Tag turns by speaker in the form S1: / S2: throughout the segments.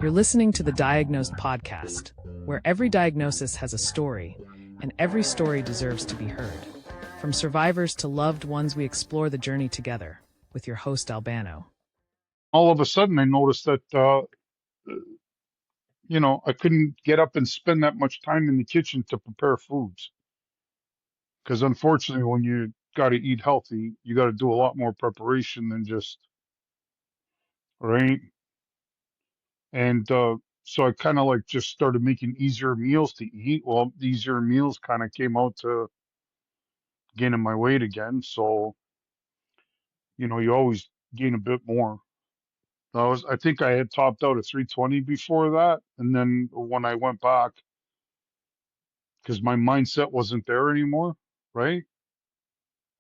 S1: You're listening to the Diagnosed podcast, where every diagnosis has a story, and every story deserves to be heard. From survivors to loved ones, we explore the journey together with your host, Albano.
S2: All of a sudden, I noticed that, I couldn't get up and spend that much time in the kitchen to prepare foods. Because unfortunately, when you got to eat healthy, you got to do a lot more preparation than just, right? And so I kind of like just started making easier meals to eat. Well, the easier meals kind of came out to gaining my weight again. So, you always gain a bit more. I think I had topped out at 320 before that. And then when I went back, because my mindset wasn't there anymore, right?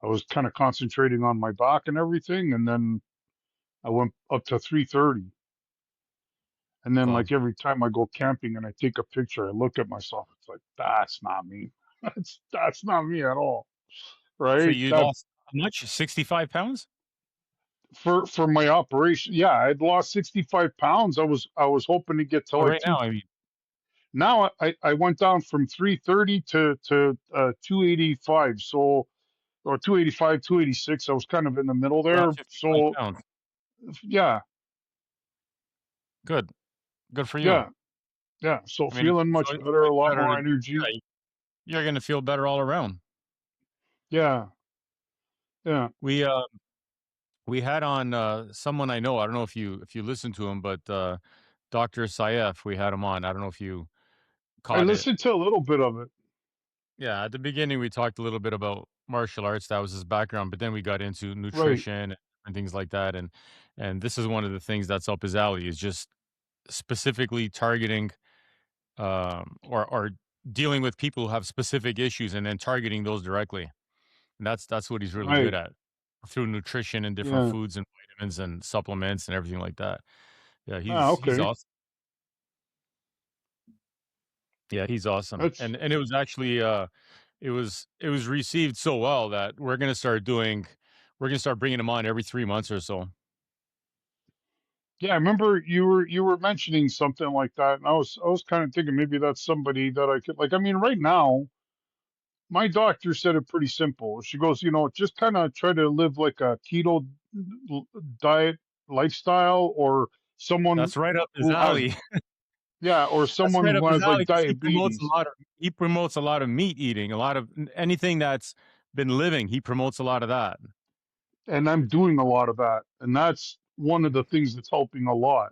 S2: I was kind of concentrating on my back and everything. And then I went up to 330. And then,
S3: Wow.
S2: like, every time I go camping and I take a picture, I look at myself. It's like, that's not me. That's not me at all,
S3: So
S2: right?
S3: you
S2: That
S3: lost how much? 65 pounds?
S2: for my operation, yeah, I'd lost 65 pounds. I was hoping to get to
S3: Oh,
S2: like
S3: right
S2: two.
S3: now, I mean,
S2: Now I went down from 330 to 285. So, or 285, 286. I was kind of in the middle
S3: around
S2: there.
S3: 55
S2: So
S3: pounds.
S2: yeah,
S3: Good. Good for you.
S2: yeah, yeah. So
S3: I mean,
S2: feeling
S3: so
S2: much
S3: it's
S2: better, a lot
S3: better
S2: more
S3: to,
S2: energy.
S3: yeah, you're going to feel better all around.
S2: Yeah, yeah.
S3: We had on someone I know. I don't know if you listen to him, but Dr. Saif, we had him on. I don't know if you
S2: I
S3: caught it.
S2: listened to a little bit of it.
S3: Yeah, at the beginning we talked a little bit about martial arts. That was his background, but then we got into
S2: Right.
S3: nutrition and things like that. And this is one of the things that's up his alley, is just specifically targeting or dealing with people who have specific issues and then targeting those directly. And that's what he's really good
S2: Right.
S3: at, through nutrition and different
S2: Yeah.
S3: foods and vitamins and supplements and everything like that. Yeah,
S2: Ah,
S3: he's
S2: okay.
S3: awesome. Yeah, he's awesome.
S2: That's
S3: And it was actually it was received so well that we're gonna start bringing him on every 3 months or so.
S2: yeah. I remember you were mentioning something like that, and I was kind of thinking maybe that's somebody that I could like. I mean, right now, my doctor said it pretty simple. She goes, just kind of try to live like a keto l- diet lifestyle, or someone
S3: That's right up his
S2: who has,
S3: alley.
S2: yeah, or
S3: That's
S2: someone
S3: right up
S2: who
S3: his
S2: has
S3: alley
S2: like
S3: 'cause
S2: diabetes.
S3: he promotes a lot of meat eating, a lot of anything that's been living. He promotes a lot of that.
S2: And I'm doing a lot of that, and that's one of the things that's helping a lot.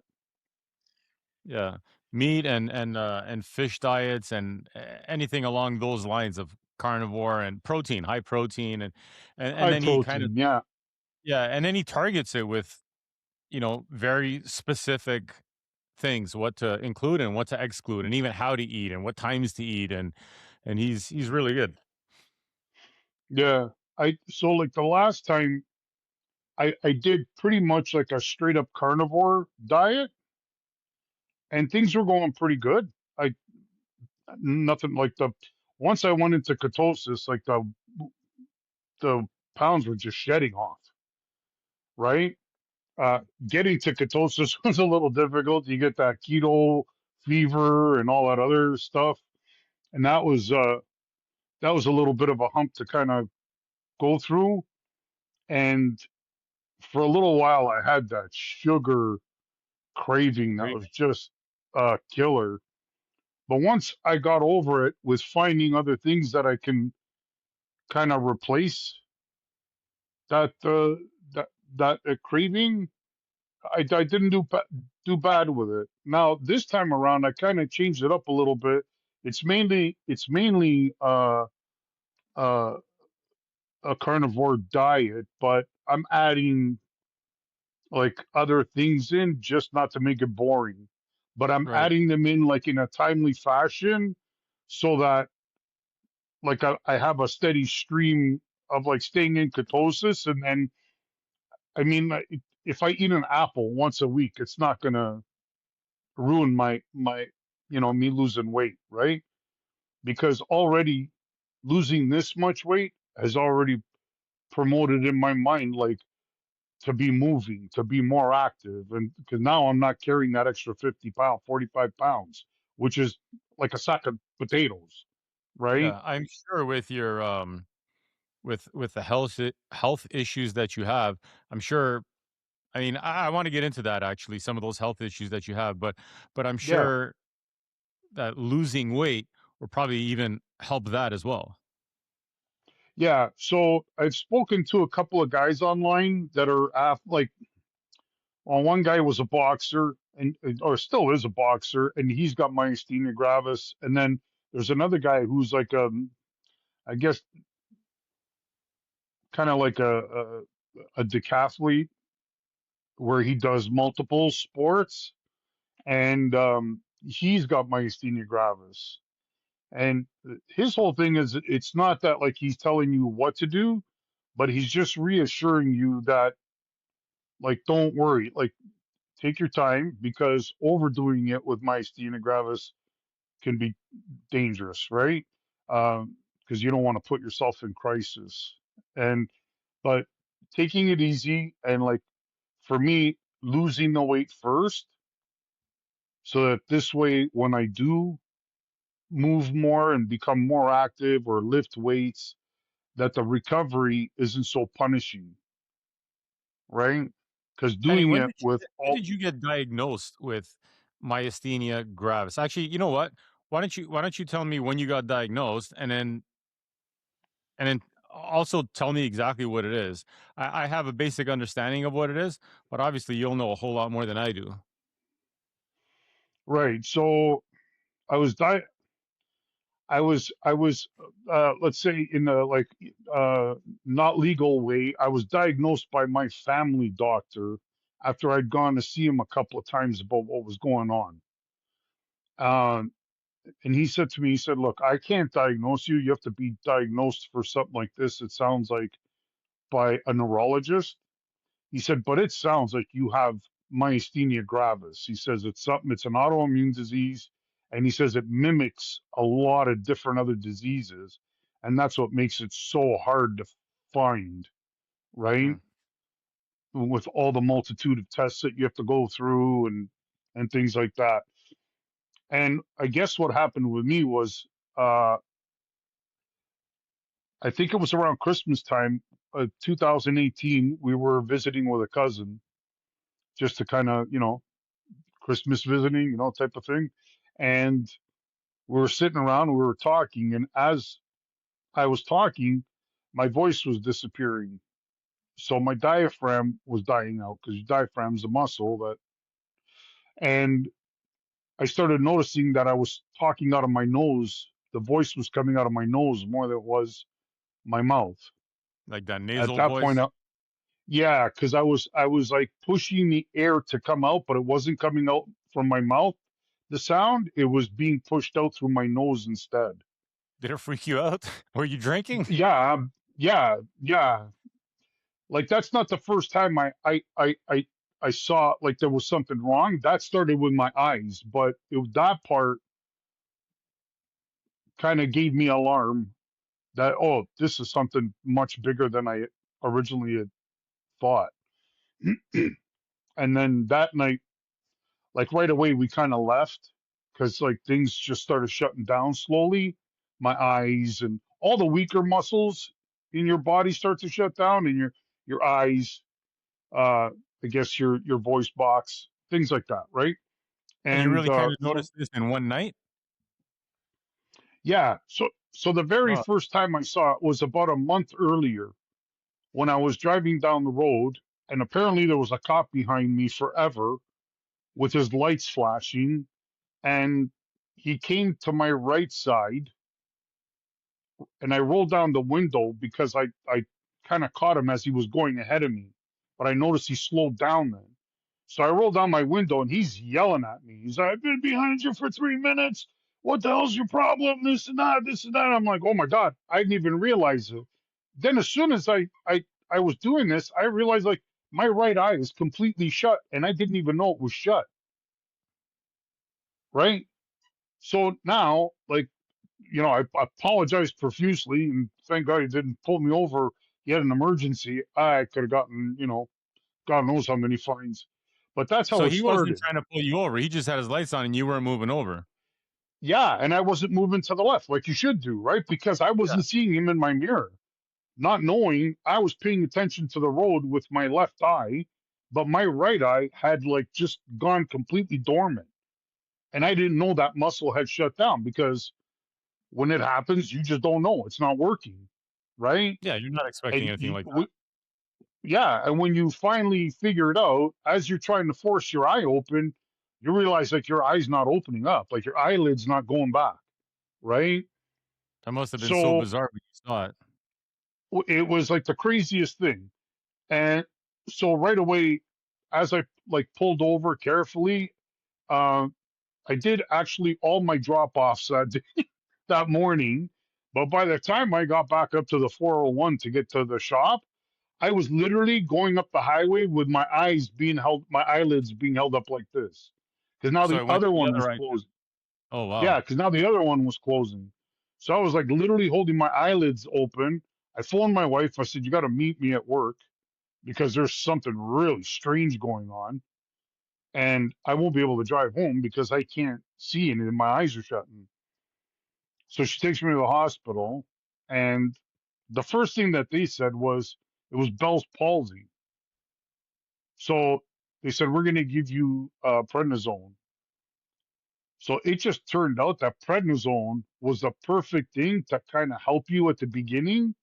S3: Yeah, meat and fish diets and anything along those lines of carnivore and protein, high protein, and
S2: High
S3: then he kind of,
S2: protein, yeah.
S3: yeah, and then he targets it with, very specific things, what to include and what to exclude, and even how to eat and what times to eat, and he's really good.
S2: Yeah. So like the last time I did pretty much like a straight up carnivore diet, and things were going pretty good. I Nothing like the once I went into ketosis, like the pounds were just shedding off, right? Getting to ketosis was a little difficult. You get that keto fever and all that other stuff, and that was a little bit of a hump to kind of go through. And for a little while, I had that sugar craving that
S3: Great.
S2: was just a killer. But once I got over it with finding other things that I can kind of replace that craving, I didn't do bad with it. Now this time around, I kind of changed it up a little bit. It's mainly uh, a carnivore diet, but I'm adding like other things in just not to make it boring. But I'm
S3: Right.
S2: adding them in like in a timely fashion so that like I have a steady stream of like staying in ketosis. And then, I mean, if I eat an apple once a week, it's not gonna ruin my me losing weight, right? Because already losing this much weight has already promoted in my mind like to be moving, to be more active. And because now I'm not carrying that extra 50 pounds, 45 pounds, which is like a sack of potatoes, right?
S3: Yeah, I'm sure with your with the health issues that you have, I'm sure. I mean, I want to get into that actually, some of those health issues that you have, but I'm
S2: Yeah.
S3: sure that losing weight will probably even help that as well.
S2: Yeah. So I've spoken to a couple of guys online that are like, well, one guy was a boxer and or still is a boxer, and he's got myasthenia gravis. And then there's another guy who's like I guess kind of like a decathlete where he does multiple sports, and he's got myasthenia gravis. And his whole thing is it's not that like he's telling you what to do, but he's just reassuring you that like don't worry, like take your time because overdoing it with myasthenia gravis can be dangerous, right? Because you don't want to put yourself in crisis. And but taking it easy and like for me, losing the weight first, so that this way when I do move more and become more active or lift weights, that the recovery isn't so punishing, right? Because
S3: Kenny,
S2: doing it with
S3: when
S2: all
S3: did you get diagnosed with myasthenia gravis? Actually, you know what? Why don't you tell me when you got diagnosed, and then also tell me exactly what it is. I have a basic understanding of what it is, but obviously you'll know a whole lot more than I do.
S2: right. So I was di- I was let's say in a like uh not legal way, I was diagnosed by my family doctor after I'd gone to see him a couple of times about what was going on. Um, and he said to me, he said, "Look, I can't diagnose you. You have to be diagnosed for something like this. It sounds like by a neurologist." He said, "But it sounds like you have myasthenia gravis." He says it's something, it's an autoimmune disease, and he says it mimics a lot of different other diseases, and that's what makes it so hard to find, right?
S3: Mm.
S2: With all the multitude of tests that you have to go through and things like that. And I guess what happened with me was uh I think it was around Christmas time, 2018. We were visiting with a cousin just to kind of, Christmas visiting, type of thing. And we were sitting around, we were talking, and as I was talking, my voice was disappearing. So my diaphragm was dying out because your diaphragm is a muscle that, and I started noticing that I was talking out of my nose. The voice was coming out of my nose more than it was my mouth.
S3: Like that
S2: At
S3: nasal
S2: that point,
S3: voice.
S2: yeah, because I was like pushing the air to come out, but it wasn't coming out from my mouth. The sound, it was being pushed out through my nose instead.
S3: Did it freak you out? Were you drinking?
S2: Yeah, yeah, yeah. Like that's not the first time I saw like there was something wrong. That started with my eyes, but that part kind of gave me alarm that oh, this is something much bigger than I originally had thought. And then that night, like right away, we kind of left because like things just started shutting down slowly. My eyes and all the weaker muscles in your body start to shut down, and your eyes, uh, I guess your voice box, things like that, right?
S3: And you
S2: And
S3: really kind of
S2: so
S3: noticed this in one night?
S2: yeah, so the very
S3: Oh,
S2: first time I saw it was about a month earlier when I was driving down the road, and apparently there was a cop behind me forever with his lights flashing, and he came to my right side, and I rolled down the window because I kind of caught him as he was going ahead of me, but I noticed he slowed down then. So I rolled down my window and he's yelling at me. He's like, "I've been behind you for 3 minutes. What the hell's your problem? This and that, this and that." I'm like, "Oh my God, I didn't even realize it." Then as soon as I was doing this, I realized like my right eye is completely shut and I didn't even know it was shut, right? So now, like, I apologized profusely, and thank God he didn't pull me over. He had an emergency. I could have gotten, God knows how many fines. But that's how
S3: So
S2: it
S3: he wasn't
S2: started.
S3: trying to pull you over. He just had his lights on and you weren't moving over.
S2: Yeah, and I wasn't moving to the left like you should do, right? Because I
S3: Yeah.
S2: wasn't seeing him in my mirror, not knowing I was paying attention to the road with my left eye, but my right eye had like just gone completely dormant. And I didn't know that muscle had shut down because when it happens, you just don't know. It's not working, right?
S3: Yeah, you're not expecting
S2: And
S3: anything
S2: you,
S3: like that.
S2: yeah, and when you finally figure it out, as you're trying to force your eye open, you realize like your eye's not opening up, like your eyelid's not going back, right?
S3: That must have been so
S2: So
S3: bizarre when you saw it.
S2: it was like the craziest thing. And so right away, as I like pulled over carefully, uh, I did actually all my drop offs that that morning. But by the time I got back up to the 401 to get to the shop, I was literally going up the highway with my eyelids being held up like this, because now
S3: So
S2: the
S3: it went to
S2: other
S3: the
S2: one was
S3: other eye too.
S2: closed.
S3: Oh
S2: Yeah,
S3: wow.
S2: because now the other one was closing. So I was like literally holding my eyelids open. I phoned my wife. I said, "You got to meet me at work because there's something really strange going on, and I won't be able to drive home because I can't see anything. My eyes are shutting." So she takes me to the hospital, and the first thing that they said was it was Bell's palsy. So they said, "We're going to give you prednisone." So it just turned out that prednisone was the perfect thing to kind of help you at the beginning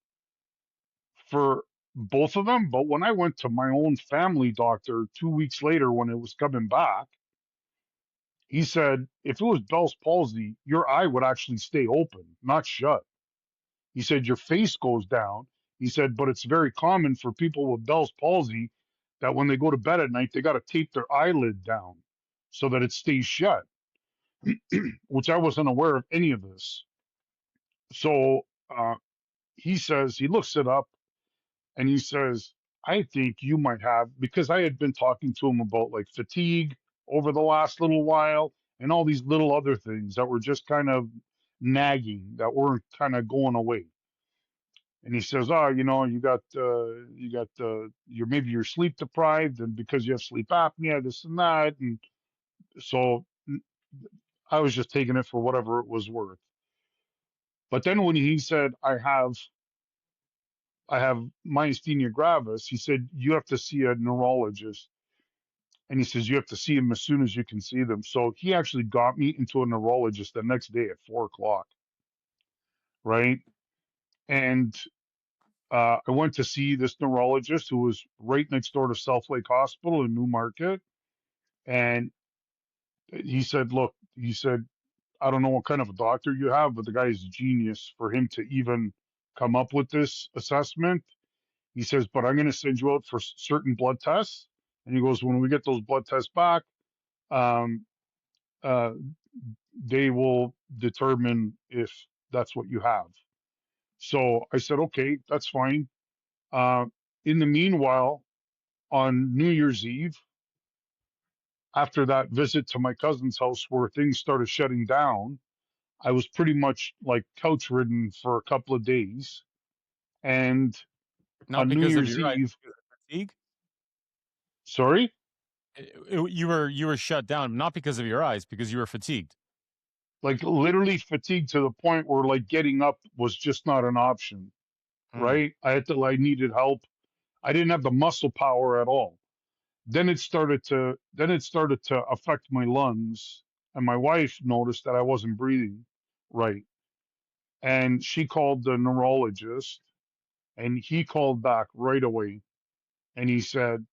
S2: for both of them. But when I went to my own family doctor 2 weeks later, when it was coming back, he said, if it was Bell's palsy, your eye would actually stay open, not shut. He said, your face goes down. He said, but it's very common for people with Bell's palsy that when they go to bed at night, they got to tape their eyelid down so that it stays shut, which I wasn't aware of any of this. So uh, he says, he looks it up and he says, I think you might have, because I had been talking to him about like fatigue over the last little while and all these little other things that were just kind of nagging that weren't kind of going away. And he says, "Oh, you're maybe you're sleep deprived, and because you have sleep apnea, this and that." And so I was just taking it for whatever it was worth. But then when he said, I have myasthenia gravis," he said, "You have to see a neurologist." And he says, "You have to see him as soon as you can see them." So he actually got me into a neurologist the next day at 4 o'clock, right? And I went to see this neurologist who was right next door to South Lake Hospital in Newmarket. And he said, "Look," he said, "I don't know what kind of a doctor you have, but the guy is a genius for him to even come up with this assessment." He says, "But I'm going to send you out for certain blood tests." And he goes, "When we get those blood tests back, um, uh, they will determine if that's what you have." So I said, "Okay, that's fine." Uh, in the meanwhile, on New Year's Eve, after that visit to my cousin's house where things started shutting down, I was pretty much like couch ridden for a couple of days. And
S3: Not
S2: on New
S3: because of
S2: Year's
S3: your eyes,
S2: Eve,
S3: because of fatigue.
S2: sorry,
S3: You were shut down not because of your eyes, because you were fatigued.
S2: like literally fatigued to the point where like getting up was just not an option,
S3: Hmm.
S2: right? I needed help. I didn't have the muscle power at all. Then it started to affect my lungs, and my wife noticed that I wasn't breathing right. And she called the neurologist, and he called back right away. And he said,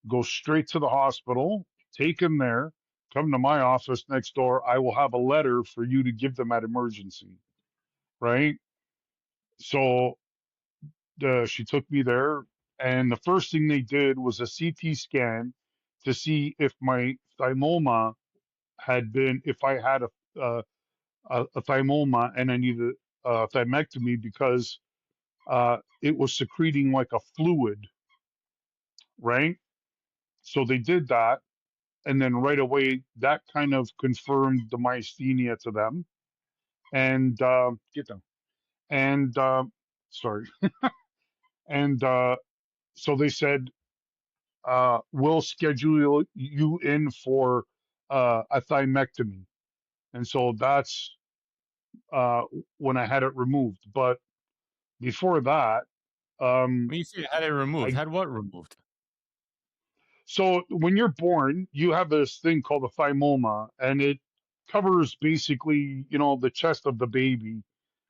S2: go straight to the hospital, take him there, come to my office next door. I will have a letter for you to give them at emergency. Right. So she took me there. And the first thing they did was a CT scan to see if my thymoma if I had a thymoma and I needed a thymectomy because it was secreting like a fluid, right? So they did that, and then right away that kind of confirmed the myasthenia to them. And get them. And sorry. And so they said, will schedule you in for a thymectomy, and so that's uh, when I had it removed. But before that, um,
S3: When you say you had it removed,
S2: I
S3: had what removed?
S2: so when you're born, you have this thing called a thymoma, and it covers basically, the chest of the baby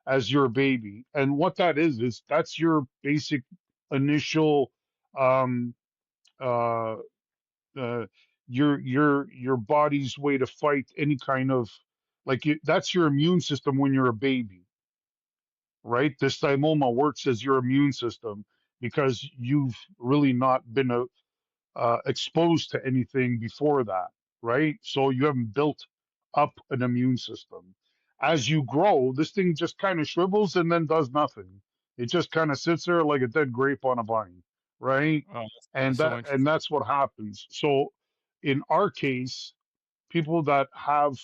S2: as your baby. And what that is that's your basic initial um, uh, uh, your body's way to fight any kind of that's your immune system when you're a baby, right? This thymoma works as your immune system because you've really not been exposed to anything before that, right? So you haven't built up an immune system. As you grow, this thing just kind of shrivels and then does nothing. It just kind of sits there like a dead grape on a vine, right?
S3: Oh,
S2: And
S3: that's so interesting.
S2: that's what happens. So in our case, people that have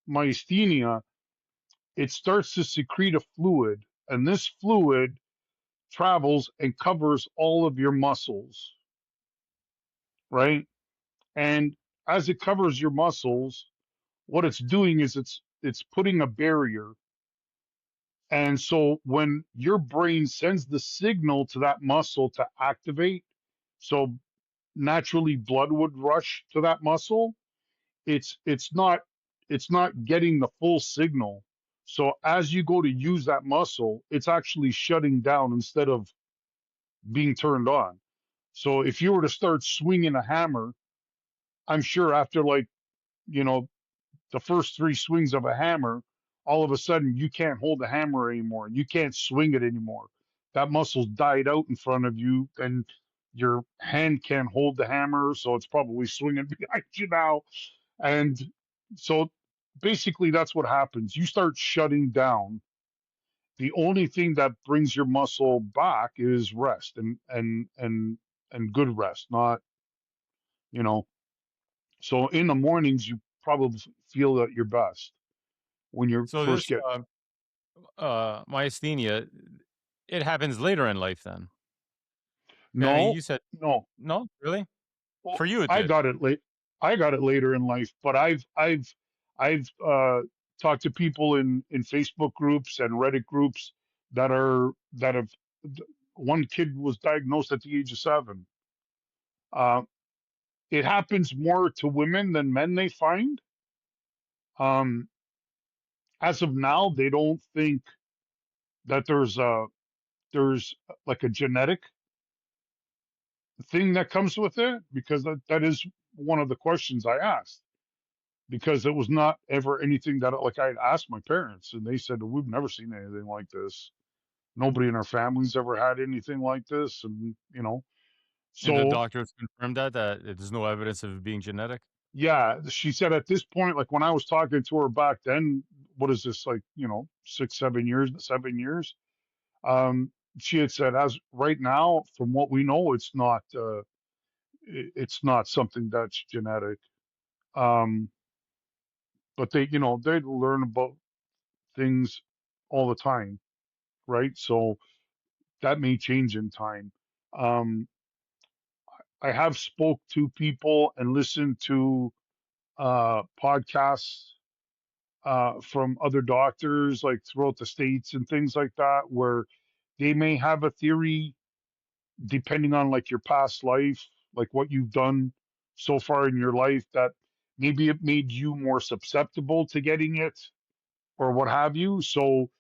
S2: myasthenia, it starts to secrete a fluid, and this fluid travels and covers all of your muscles, right? And as it covers your muscles, what it's doing is it's putting a barrier. And so when your brain sends the signal to that muscle to activate, so naturally blood would rush to that muscle, it's not getting the full signal. So as you go to use that muscle, it's actually shutting down instead of being turned on. So if you were to start swinging a hammer, I'm sure after you know the first three swings of a hammer, all of a sudden you can't hold the hammer anymore. You can't swing it anymore. That muscle's died out in front of you, and your hand can't hold the hammer, so it's probably swinging behind you now. And so basically, that's what happens. You start shutting down. The only thing that brings your muscle back is rest and good rest, not you know. So in the mornings, you probably feel at your best when you
S3: So
S2: first
S3: this
S2: get.
S3: myasthenia, it happens later in life then.
S2: No,
S3: You said
S2: no.
S3: no, really?
S2: Well,
S3: For you, it
S2: I
S3: did.
S2: got it late. I got it later in life, but I've talked to people in Facebook groups and Reddit groups that have. One kid was diagnosed at the age of 7. Uh, it happens more to women than men. They find. Um, as of now, they don't think that there's like a genetic thing that comes with it, because that is one of the questions I asked, because it was not ever anything that like I asked my parents, and they said we've never seen anything like this. Nobody in our families ever had anything like this, and
S3: And the
S2: so
S3: doctors confirmed that there's no evidence of it being genetic.
S2: yeah, she said at this point, like when I was talking to her back then, what is this, like 6 7 years, 7 years, um she had said, as right now, from what we know, it's not something that's genetic. um but they learn about things all the time, right? So that may change in time. um I have spoke to people and listened to podcasts from other doctors like throughout the states and things like that, where they may have a theory depending on like your past life, like what you've done so far in your life, that maybe it made you more susceptible to getting it or what have you. So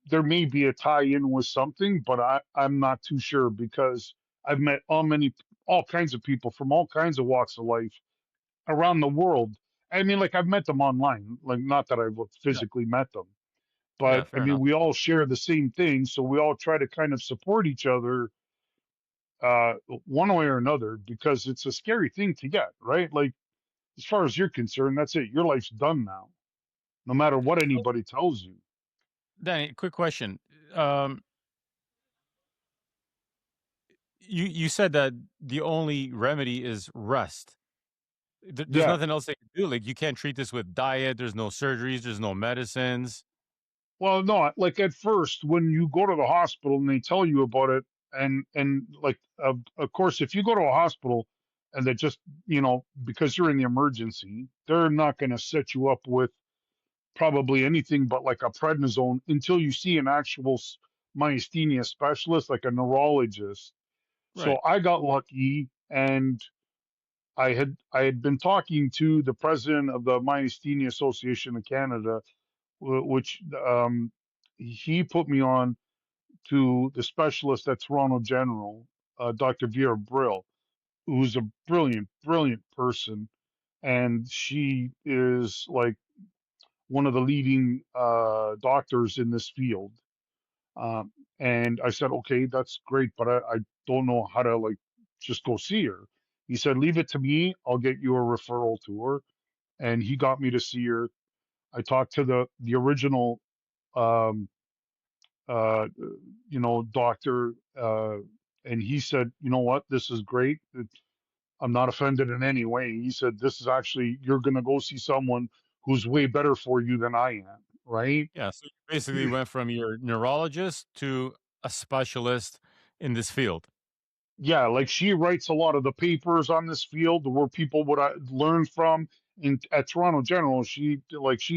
S2: there may be a tie-in with something, but I'm not too sure, because I've met all kinds of people from all kinds of walks of life around the world. I mean, like I've met them online, like not that I've
S3: Yeah.
S2: physically met them,
S3: Yeah,
S2: but I
S3: fair
S2: mean,
S3: enough.
S2: we all share the same thing, so we all try to kind of support each other, uh, one way or another, because it's a scary thing to get, right? Like as far as you're concerned, that's it. Your life's done now, no matter what
S3: So,
S2: anybody tells you.
S3: Danny, quick question. Um, you said that the only remedy is rest. There's
S2: Yeah.
S3: nothing else they can do. Like you can't treat this with diet. There's no surgeries. There's no medicines.
S2: Well, no, like at first, when you go to the hospital and they tell you about it, and like of course, if you go to a hospital and they just because you're in the emergency, they're not going to set you up with probably anything but like a prednisone until you see an actual myasthenia specialist, like a neurologist. So
S3: Right.
S2: I got lucky, and I had been talking to the president of the Myasthenia Association of Canada, which he put me on to the specialist at Toronto General, Dr. Vera Brill, who's a brilliant, brilliant person, and she is like one of the leading doctors in this field. Um, and I said, okay, that's great, but I don't know how to like just go see her. He said, leave it to me. I'll get you a referral to her. And he got me to see her. I talked to the original, um, uh, doctor, and he said, you know what, this is great. I'm not offended in any way. He said, this is actually, you're going to go see someone who's way better for you than I am, right?
S3: Yeah. So you basically went from your neurologist to a specialist in this field.
S2: Yeah, like she writes a lot of the papers on this field where people would learn from. In at Toronto General, she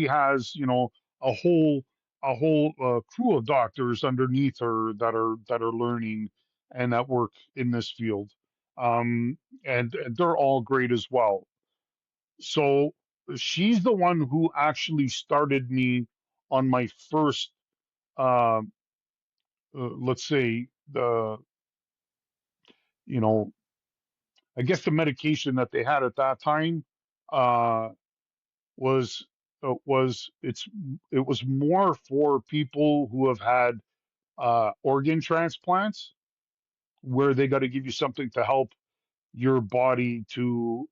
S2: has a whole crew of doctors underneath her that are learning and that work in this field, and they're all great as well. So she's the one who actually started me on my first, uh, let's say, the you know I guess the medication that they had at that time uh, it was more for people who have had organ transplants, where they got to give you something to help your body to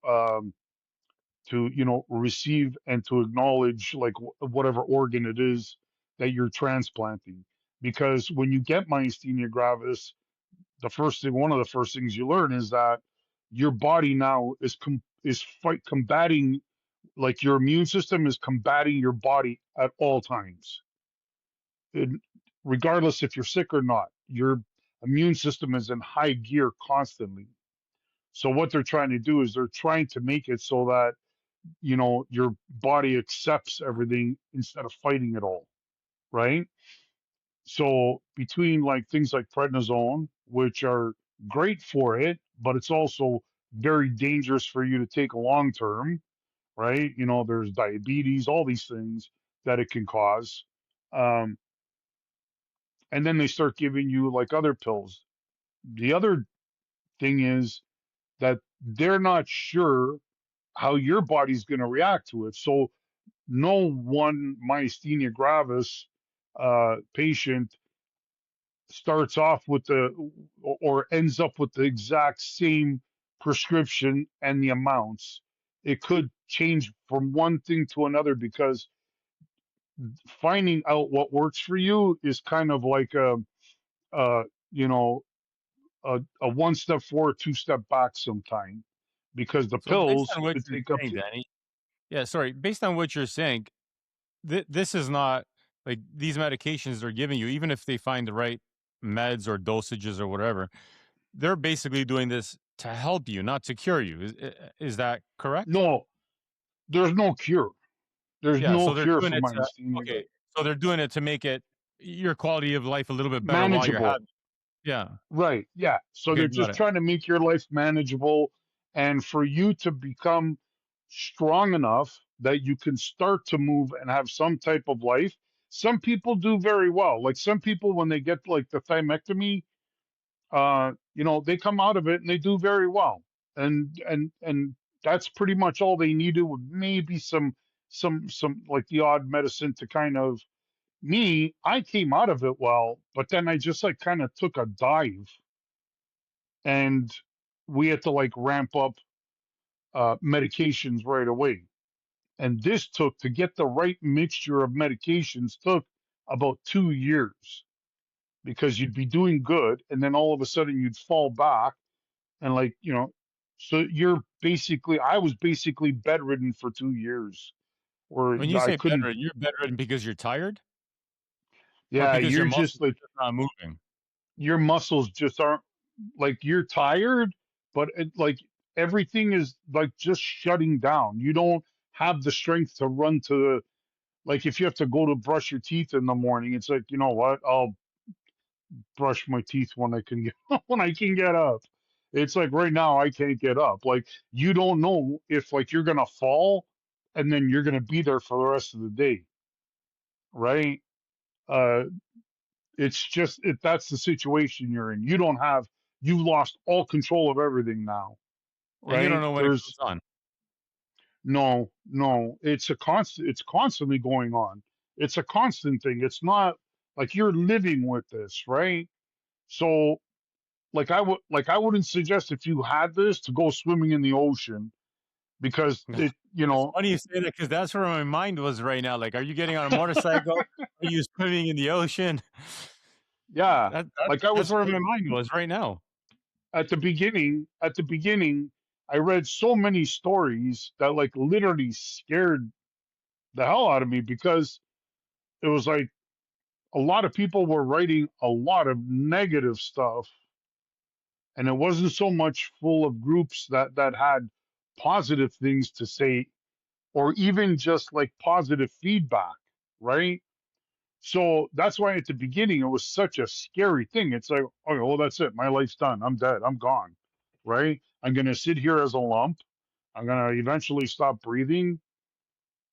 S2: receive and to acknowledge like whatever organ it is that you're transplanting. Because when you get myasthenia gravis, one of the first things you learn is that your body now is fight combating, like your immune system is combating your body at all times. And regardless if you're sick or not, your immune system is in high gear constantly. So what they're trying to do is they're trying to make it so that your body accepts everything instead of fighting it all, right? So between like things like prednisone, which are great for it, but it's also very dangerous for you to take long term, right? There's diabetes, all these things that it can cause. Um, and then they start giving you like other pills. The other thing is that they're not sure how your body's going to react to it. So no one myasthenia gravis patient starts off with or ends up with the exact same prescription and the amounts. It could change from one thing to another because finding out what works for you is kind of like a you know a one step forward, two step back sometime, because the
S3: So based
S2: pills
S3: on what
S2: could
S3: you're
S2: take up
S3: saying,
S2: to.
S3: Danny, yeah, sorry, based on what you're saying, this is not like these medications they're giving you, even if they find the right meds or dosages or whatever, they're basically doing this to help you, not to cure you. Is that correct?
S2: No, there's no cure. There's
S3: Yeah,
S2: no
S3: so they're
S2: cure
S3: doing
S2: for
S3: it to
S2: myasthenia
S3: okay,
S2: gravis.
S3: so they're doing it to make it your quality of life a little bit better while you're
S2: Manageable.
S3: having. Yeah.
S2: Right. Yeah. So
S3: Okay,
S2: they're
S3: got
S2: just
S3: it.
S2: trying to make your life manageable and for you to become strong enough that you can start to move and have some type of life. Some people do very well. Like some people, when they get like the thymectomy, they come out of it and they do very well. And that's pretty much all they needed, with maybe some like the odd medicine to kind of. Me, I came out of it well, but then I just like kind of took a dive, and we had to like ramp up medications right away. And this took to get the right mixture of medications took about 2 years, because you'd be doing good and then all of a sudden you'd fall back, and so I was basically bedridden for 2 years, where
S3: When you
S2: I
S3: say
S2: couldn't.
S3: bedridden, you're bedridden because you're tired or
S2: Yeah,
S3: because your
S2: you're
S3: muscles
S2: just
S3: are
S2: like,
S3: just not moving?
S2: your muscles just aren't, like, you're tired, but like everything is like just shutting down. You don't have the strength to run to, like, if you have to go to brush your teeth in the morning, it's like, you know what? I'll brush my teeth when I can get when I can get up. It's like right now I can't get up. Like, you don't know if, like, you're gonna fall and then you're gonna be there for the rest of the day, right? Uh, it's just that's the situation you're in. You've lost all control of everything now,
S3: And you don't
S2: right?
S3: know when it comes
S2: There's
S3: on.
S2: no, it's constantly going on. It's a constant thing. It's not like you're living with this, right? So, I wouldn't suggest, if you had this, to go swimming in the ocean, because
S3: It's funny you say that because that's where my mind was right now. Like, are you getting on a motorcycle? Are you swimming in the ocean?
S2: yeah,
S3: That's
S2: like I
S3: that's
S2: was
S3: where my mind was right now.
S2: at the beginning, I read so many stories that, like, literally scared the hell out of me, because it was like a lot of people were writing a lot of negative stuff, and it wasn't so much full of groups that had positive things to say, or even just like positive feedback, right? So that's why at the beginning it was such a scary thing. It's like, okay, well, that's it. My life's done. I'm dead. I'm gone, right? I'm going to sit here as a lump. I'm going to eventually stop breathing,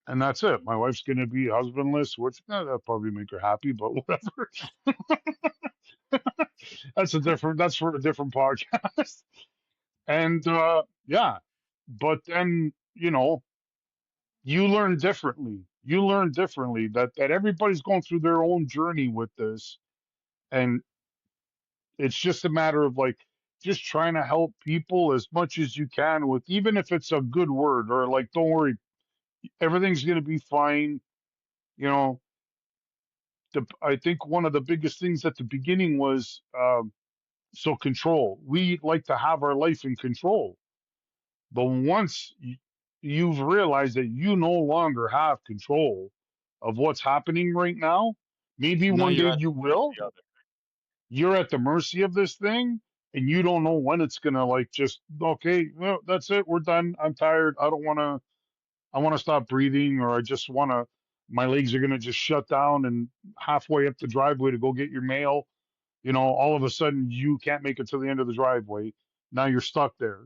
S2: and that's it. My wife's going to be husbandless, which that'll probably make her happy, but whatever. That's for a different podcast. And yeah, but then, you learn differently. You learn differently that everybody's going through their own journey with this, and it's just a matter of, like, just trying to help people as much as you can with, even if it's a good word, or like, don't worry, everything's going to be fine. You know, I think one of the biggest things at the beginning was, so control. We like to have our life in control, but once you've realized that you no longer have control of what's happening right now, maybe
S3: Now
S2: one day
S3: you're at
S2: you
S3: the mercy
S2: will.
S3: of it.
S2: You're at the mercy of this thing, and you don't know when it's gonna, like, just, okay, well, that's it, we're done. I'm tired. I want to stop breathing, or I just want to. My legs are gonna just shut down, and halfway up the driveway to go get your mail, all of a sudden you can't make it to the end of the driveway. Now you're stuck there,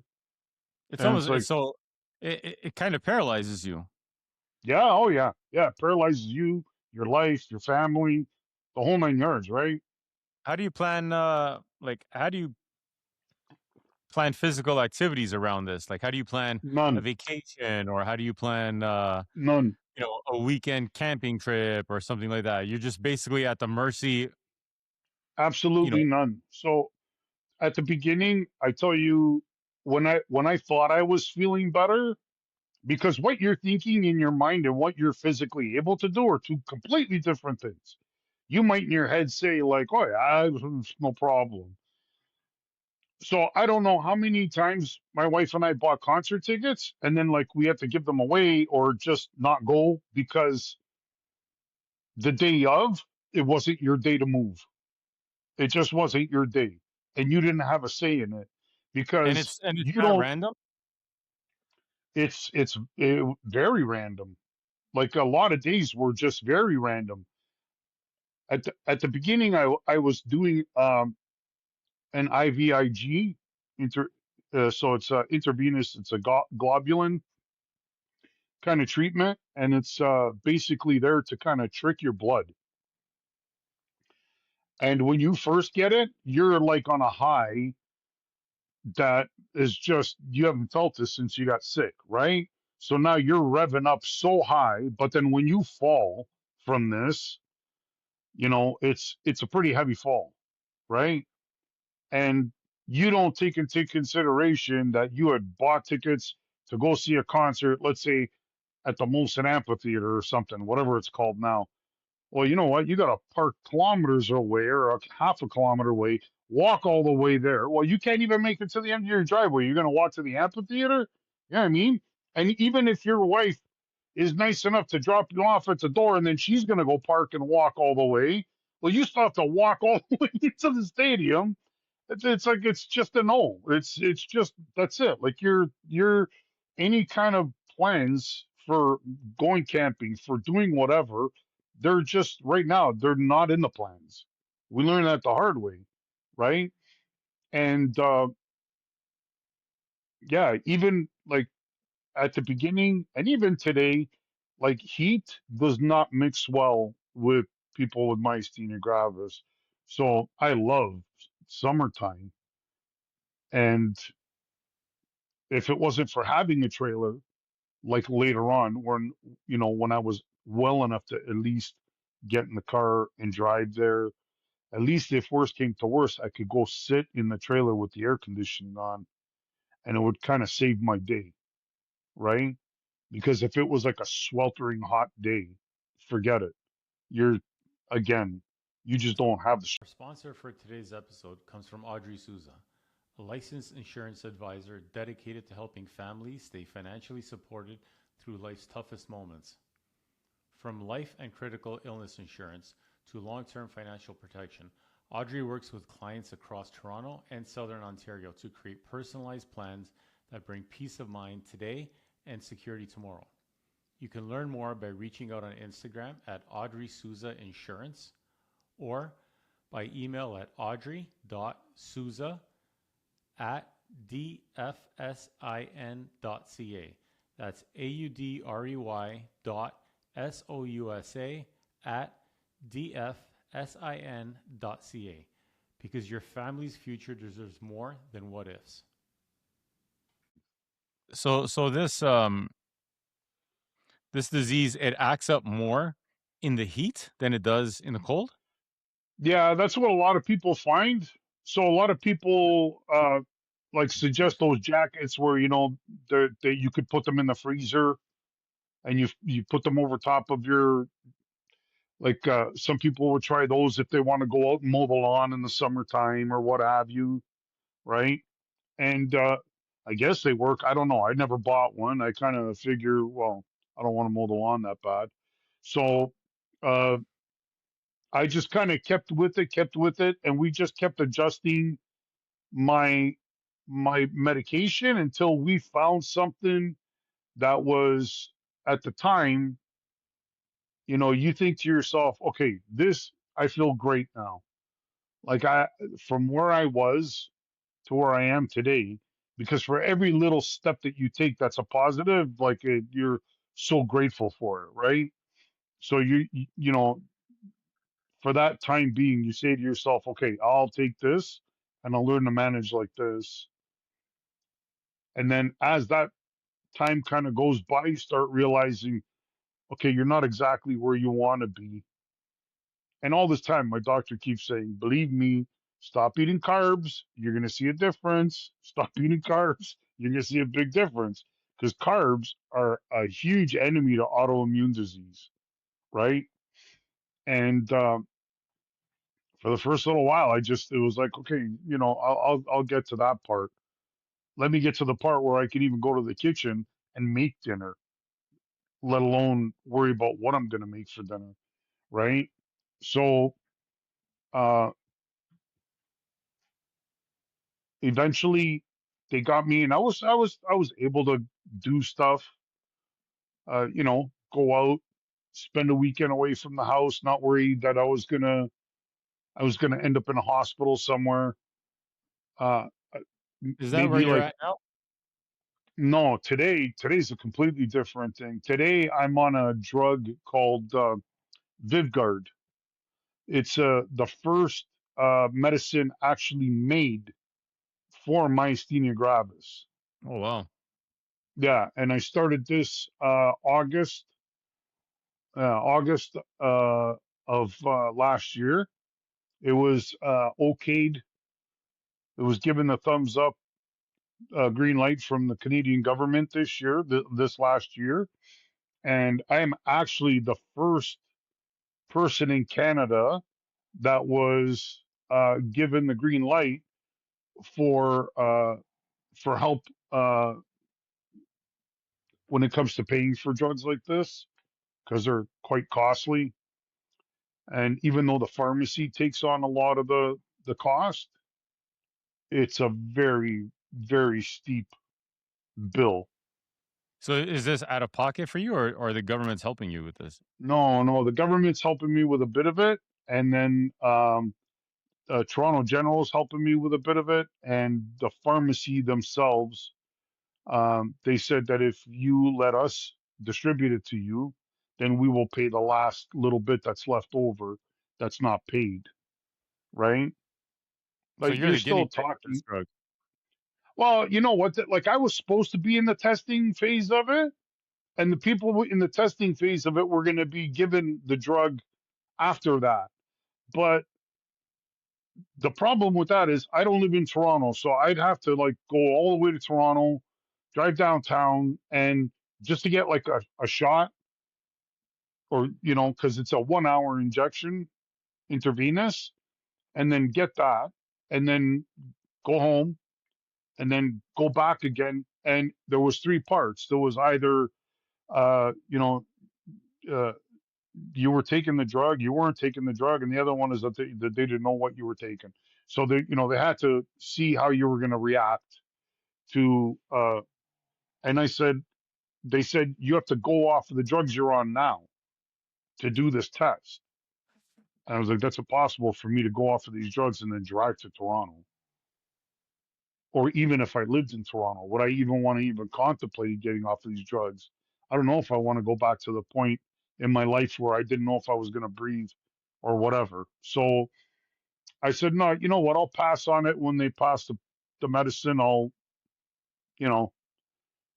S3: It's
S2: and it's
S3: almost
S2: like,
S3: so it kind of paralyzes you.
S2: yeah, oh yeah, yeah, it paralyzes you, your life, your family, the whole 9 yards, right?
S3: How do you plan how do you plan physical activities around this? Like, how do you plan a
S2: None,
S3: vacation, or how do you plan
S2: none,
S3: a weekend camping trip or something like that? You're just basically at the mercy, you know.
S2: absolutely none. So at the beginning, I tell you, when I thought I was feeling better, because what you're thinking in your mind and what you're physically able to do are two completely different things. You might in your head say, like, oh yeah, it's no problem. So I don't know how many times my wife and I bought concert tickets, and then, like, we had to give them away or just not go because the day of, it wasn't your day to move. It just wasn't your day, and you didn't have a say in it,
S3: And
S2: because
S3: it's
S2: you
S3: that
S2: don't.
S3: random.
S2: It's very random. Like, a lot of days were just very random. At the beginning, I was doing an IVIG, inter so it's intravenous. It's a globulin kind of treatment, and it's basically there to kind of trick your blood. And when you first get it, you're like on a high that is just, you haven't felt this since you got sick, right? So now you're revving up so high, but then when you fall from this, it's a pretty heavy fall, right? And you don't take into consideration that you had bought tickets to go see a concert, let's say at the Molson Amphitheater or something, whatever it's called now. Well, you know what? You got to park kilometers away, or a half a kilometer away, walk all the way there. Well, you can't even make it to the end of your driveway. You're going to walk to the amphitheater? You know what I mean? And even if your wife is nice enough to drop you off at the door, and then she's going to go park and walk all the way, Well, you still have to walk all the way into the stadium. It's like it's just a no. It's just that's it. Like you're any kind of plans for going camping, for doing whatever, they're just right now, they're not in the plans. We learned that the hard way, right? And yeah, even like at the beginning and even today, like heat does not mix well with people with myasthenia gravis. So I love summertime. And if it wasn't for having a trailer, like later on, when when I was well enough to at least get in the car and drive there, at least if worst came to worst, I could go sit in the trailer with the air conditioning on, and it would kind of save my day, right? Because if it was like a sweltering hot day, forget it. You're again, you just don't have the.
S3: Our sponsor for today's episode comes from Audrey Souza, a licensed insurance advisor dedicated to helping families stay financially supported through life's toughest moments. From life and critical illness insurance to long-term financial protection, Audrey works with clients across Toronto and Southern Ontario to create personalized plans that bring peace of mind today and security tomorrow. You can learn more by reaching out on Instagram at Audrey Souza Insurance or by email at audrey.souza@dfsin.ca. That's audrey.souza@dfsin.ca. Because your family's future deserves more than what ifs. So this disease, it acts up more in the heat than it does in the cold?
S2: Yeah, that's what a lot of people find. So a lot of people like suggest those jackets where they you could put them in the freezer and you put them over top of your like some people will try those if they want to go out and mow the lawn in the summertime or what have you, right? And I guess they work. I don't know. I never bought one. I kind of figure, well, I don't want to mow the lawn that bad. So uh, I just kind of kept with it, and we just kept adjusting my my medication until we found something that was at the time, you think to yourself, okay, this I feel great now. Like I from where I was to where I am today, because for every little step that you take that's a positive, like you're so grateful for it, right? So for that time being, you say to yourself, okay, I'll take this and I'll learn to manage like this. And then as that time kind of goes by, you start realizing, okay, you're not exactly where you want to be. And all this time, my doctor keeps saying, believe me, stop eating carbs. You're going to see a difference. Stop eating carbs. You're going to see a big difference because carbs are a huge enemy to autoimmune disease, right? And for the first little while, it was like, okay, I'll get to that part. Let me get to the part where I can even go to the kitchen and make dinner, let alone worry about what I'm going to make for dinner, right? So, uh, eventually they got me and I was able to do stuff, go out, spend a weekend away from the house, not worried that I was gonna end up in a hospital somewhere. Uh,
S3: Is that where
S2: maybe
S3: you're
S2: like
S3: at now?
S2: no, today's a completely different thing. Today I'm on a drug called Vivgard. It's the first medicine actually made for myasthenia gravis.
S3: Oh, wow.
S2: Yeah, and I started this August of last year. It was okayed. It was given a thumbs up, green light from the Canadian government this year, this last year, and I am actually the first person in Canada that was given the green light for help when it comes to paying for drugs like this because they're quite costly. And even though the pharmacy takes on a lot of the cost, it's a very, very steep bill.
S3: So is this out of pocket for you, or the government's helping you with this?
S2: No, no, the government's helping me with a bit of it, and then Toronto General is helping me with a bit of it, and the pharmacy themselves, they said that if you let us distribute it to you, then we will pay the last little bit that's left over that's not paid, right?
S3: So
S2: Like
S3: you're
S2: you're
S3: the guinea
S2: still
S3: pig for this
S2: talking.
S3: drug.
S2: Well, you know what? Like I was supposed to be in the testing phase of it, and the people in the testing phase of it were going to be given the drug after that. But the problem with that is I don't live in Toronto, so I'd have to like go all the way to Toronto, drive downtown, and just to get like a shot, or because it's a 1 hour injection intravenous, and then get that, and then go home, and then go back again. And there was three parts. There was either uh, you know uh, you were taking the drug, you weren't taking the drug, and the other one is that they didn't know what you were taking. So they had to see how you were going to react to. And they said you have to go off of the drugs you're on now to do this test. And I was like, that's impossible for me to go off of these drugs and then drive to Toronto. Or even if I lived in Toronto, would I even want to even contemplate getting off of these drugs? I don't know if I want to go back to the point in my life where I didn't know if I was going to breathe or whatever. So I said, no, you know what? I'll pass on it when they pass the medicine. You know.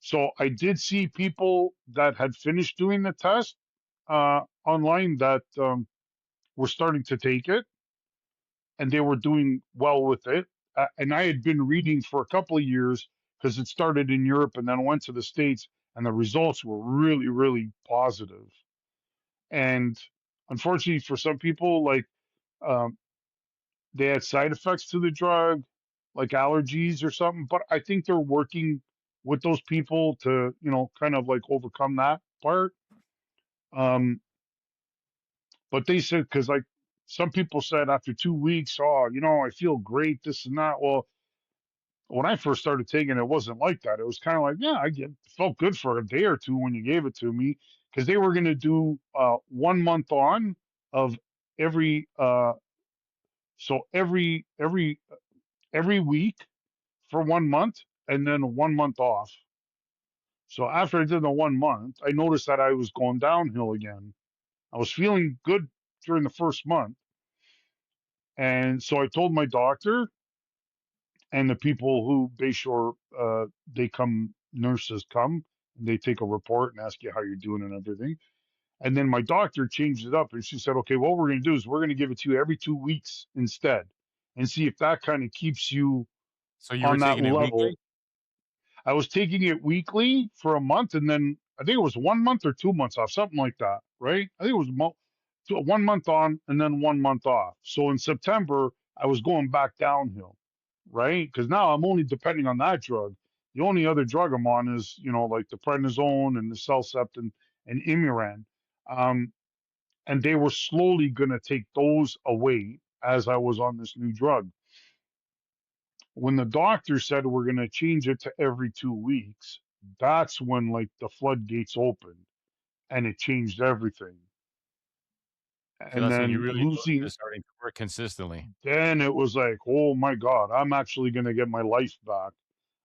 S2: So I did see people that had finished doing the test online that were starting to take it, and they were doing well with it. And I had been reading for a couple of years because it started in Europe and then went to the States, and the results were really, really positive. And unfortunately, for some people, like um, they had side effects to the drug, like allergies or something. But I think they're working with those people to, kind of like overcome that part. Um, but they said, because like some people said after 2 weeks, oh, I feel great, this and that. Well, when I first started taking it, it wasn't like that. It was kind of like, yeah, felt good for a day or two when you gave it to me, because they were going to do 1 month on of every, so every week for 1 month, and then 1 month off. So after I did the 1 month, I noticed that I was going downhill again. I was feeling good during the first month. And so I told my doctor and the people who Bayshore, nurses come, and they take a report and ask you how you're doing and everything. And then my doctor changed it up and she said, okay, what we're going to do is we're going to give it to you every 2 weeks instead and see if that kind of keeps you
S3: So you were
S2: on that
S3: taking it
S2: level.
S3: weekly?
S2: I was taking it weekly for a month, and then I think it was 1 month or 2 months off, something like that, right? I think it was 1 month on and then 1 month off. So in September, I was going back downhill, right? Because now I'm only depending on that drug. The only other drug I'm on is, like the prednisone and the Cellcept and Imuran. Um, and they were slowly going to take those away as I was on this new drug. When the doctor said we're going to change it to every 2 weeks, that's when like the floodgates opened and it changed everything.
S3: So
S2: And
S3: that's when you
S2: then
S3: really know it's
S2: losing,
S3: just starting to work consistently.
S2: then it was like, oh my God, I'm actually going to get my life back.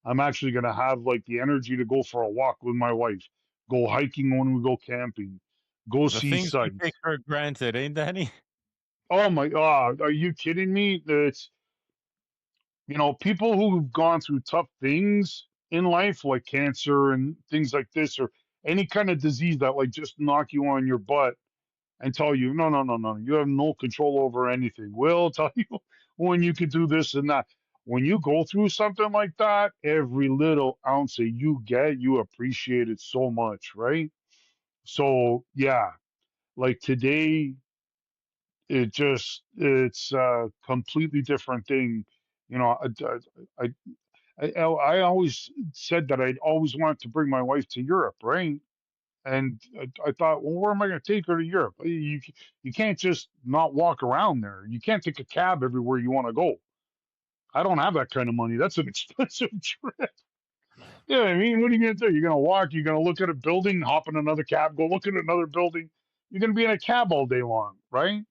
S2: I'm actually going to have like the energy to go for a walk with my wife, go hiking when we go camping, go
S3: The
S2: see
S3: things we take
S2: sights.
S3: for granted, ain't Danny?
S2: Oh my God, are you kidding me? It's people who've gone through tough things in life, like cancer and things like this, or any kind of disease that like just knock you on your butt and tell you, no, no, no, no, you have no control over anything. We'll tell you when you can do this and that. When you go through something like that, every little ounce that you get, you appreciate it so much, right? So yeah, like today, it's a completely different thing. You know, I, I always said that I'd always wanted to bring my wife to Europe, right? And I thought, well, where am I going to take her to Europe? You can't just not walk around there. You can't take a cab everywhere you want to go. I don't have that kind of money. That's an expensive trip. Yeah, I mean, what are you going to do? You're going to walk. You're going to look at a building, hop in another cab, go look at another building. You're going to be in a cab all day long, right?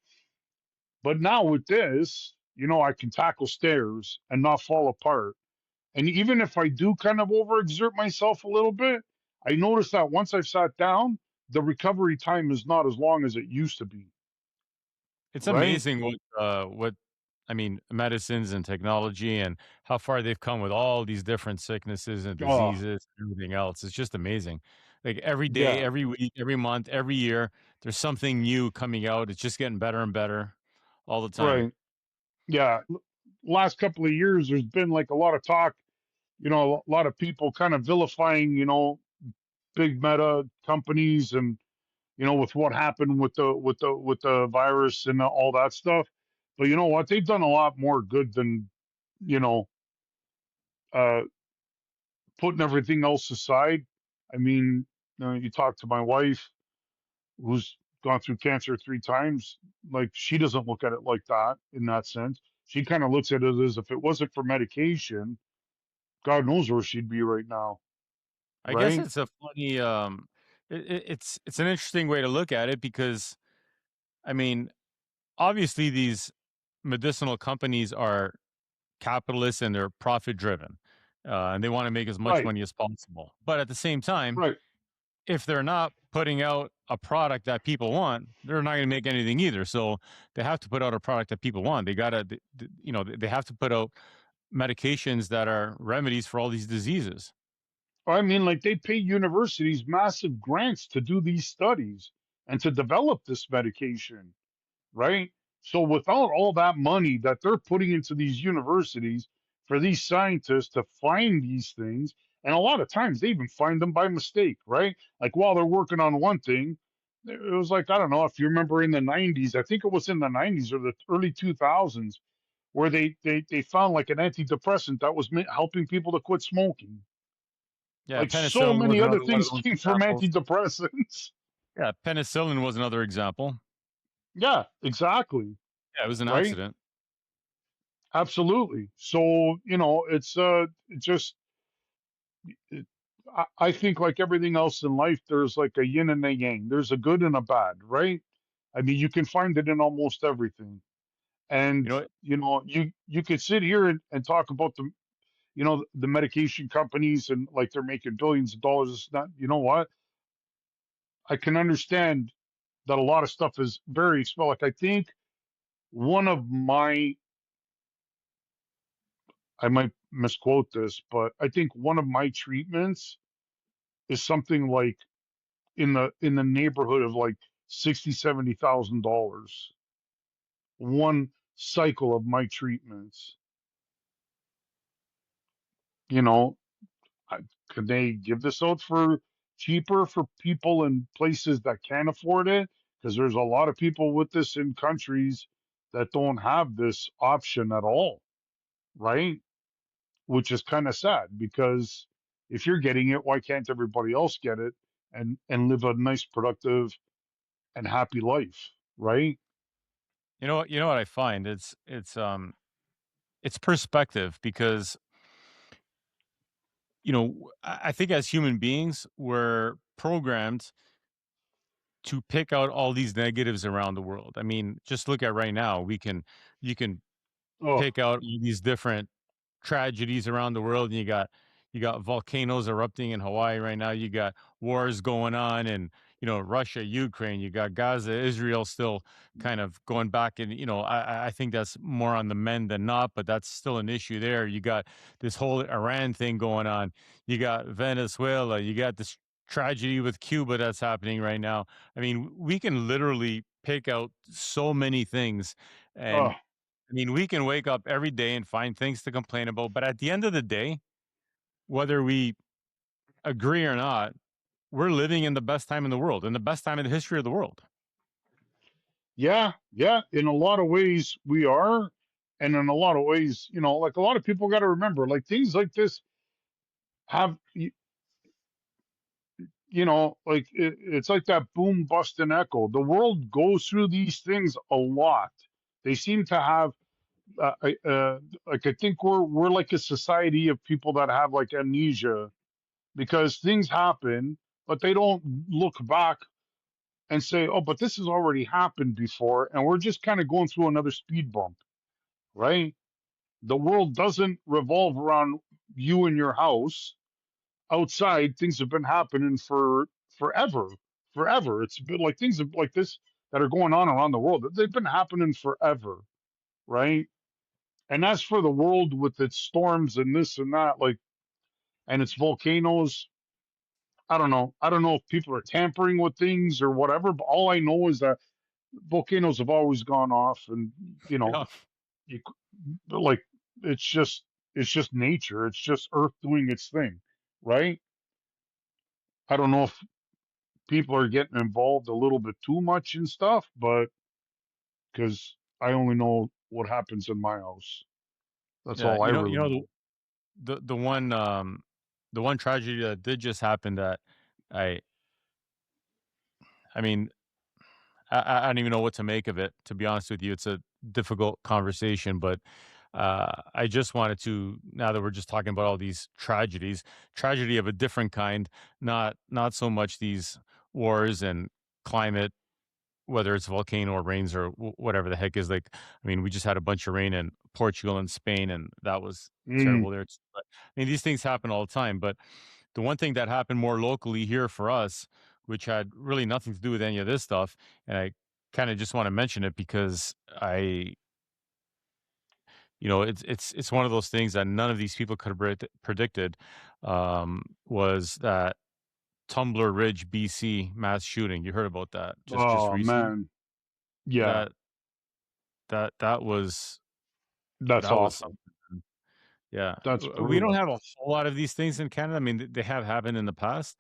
S2: But now with this, I can tackle stairs and not fall apart. And even if I do kind of overexert myself a little bit, I notice that once I've sat down, the recovery time is not as long as it used to be,
S3: It's
S2: right?
S3: amazing what I mean, medicines and technology and how far they've come with all these different sicknesses and
S2: Oh,
S3: diseases and everything else. It's just amazing. Like every day,
S2: yeah,
S3: every week, every month, every year, there's something new coming out. It's just getting better and better all the time.
S2: right. Yeah. Last couple of years, there's been like a lot of talk, a lot of people kind of vilifying, big meta companies and, with what happened with the virus and all that stuff. But you know what? They've done a lot more good than, you know, uh, putting everything else aside. I mean, you talk to my wife who's gone through cancer 3 times. Like she doesn't look at it like that in that sense. She kind of looks at it as if it wasn't for medication, God knows where she'd be right now,
S3: I guess
S2: right?
S3: it's a funny it's an interesting way to look at it because I mean, obviously these medicinal companies are capitalists and they're profit driven. And they want to make as much
S2: Right,
S3: money as possible. But at the same time,
S2: right.
S3: if they're not putting out a product that people want, they're not going to make anything either. So they have to put out a product that people want. They got to, they have to put out medications that are remedies for all these diseases.
S2: I mean, like they pay universities massive grants to do these studies and to develop this medication, right? So without all that money that they're putting into these universities for these scientists to find these things, and a lot of times they even find them by mistake, right? Like while they're working on one thing, it was like, I don't know if you remember in the 90s, I think it was in the 90s or the early 2000s, where they found like an antidepressant that was helping people to quit smoking.
S3: Yeah,
S2: Like so
S3: penicillin was
S2: many other
S3: another one of
S2: things
S3: those
S2: came from
S3: examples.
S2: antidepressants.
S3: Yeah, penicillin was another example.
S2: Yeah, exactly.
S3: Yeah, it was an
S2: Right.
S3: accident.
S2: Absolutely. So, it just, it, I think like everything else in life, there's like a yin and a yang. There's a good and a bad, right? I mean, you can find it in almost everything.
S3: You
S2: And,
S3: know,
S2: you could sit here and talk about the medication companies and like they're making billions of dollars. It's not, you know what? I can understand that a lot of stuff is very expensive. Like I think one of my, I might misquote this, but I think one of my treatments is something like in the neighborhood of like 60, 70,000 dollars. One cycle of my treatments. You know, I, could they give this out for cheaper for people in places that can't afford it? Because there's a lot of people with this in countries that don't have this option at all, right? Which is kind of sad because if you're getting it, why can't everybody else get it and live a nice, productive, and happy life, right?
S3: you know what I find? It's perspective because I think as human beings, we're programmed to pick out all these negatives around the world. I mean, just look at right now. You can
S2: Oh,
S3: pick out all these different tragedies around the world. And you got volcanoes erupting in Hawaii right now. You got wars going on in Russia, Ukraine. You got Gaza, Israel still kind of going back, and I think that's more on the men than not, but that's still an issue there. You got this whole Iran thing going on. You got Venezuela. You got this tragedy with Cuba that's happening right now. I mean, we can literally pick out so many things,
S2: oh,
S3: and I mean, we can wake up every day and find things to complain about, but at the end of the day, whether we agree or not, we're living in the best time in the world, in the best time in the history of the world.
S2: yeah, yeah. In a lot of ways, we are, and in a lot of ways, like a lot of people got to remember, like things like this have like it's like that boom, bust, and echo. The world goes through these things a lot. They seem to have, like I think we're like a society of people that have like amnesia because things happen, but they don't look back and say, "Oh, but this has already happened before," and we're just kind of going through another speed bump, right? The world doesn't revolve around you and your house. Outside, things have been happening for forever, forever. It's been like things like this that are going on around the world. They've been happening forever, right? And as for the world with its storms and this and that, like, and its volcanoes, I don't know. I don't know if people are tampering with things or whatever, but all I know is that volcanoes have always gone off, and you know,
S3: Yeah.
S2: you, like it's just nature. It's just Earth doing its thing, right? I don't know if people are getting involved a little bit too much in stuff, but because I only know what happens in my house. That's
S3: Yeah.
S2: all I
S3: You
S2: really
S3: know
S2: know.
S3: the one tragedy that did just happen that I I mean I don't even know what to make of it. To be honest with you, it's a difficult conversation, but I just wanted to, now that we're just talking about all these tragedies, tragedy of a different kind, not so much these wars and climate, whether it's volcano or rains or whatever the heck is like. I mean, we just had a bunch of rain in Portugal and Spain, and that was
S2: Mm.
S3: terrible there. But I mean, these things happen all the time. But the one thing that happened more locally here for us, which had really nothing to do with any of this stuff, and I kind of just want to mention it because it's one of those things that none of these people could have predicted. Was that Tumbler Ridge, BC mass shooting? You heard about that just
S2: Oh
S3: recently?
S2: man, yeah,
S3: That that was
S2: that's
S3: that was
S2: awful.
S3: something. Yeah,
S2: That's
S3: we don't
S2: brutal.
S3: have a whole lot of these things in Canada. I mean, they have happened in the past,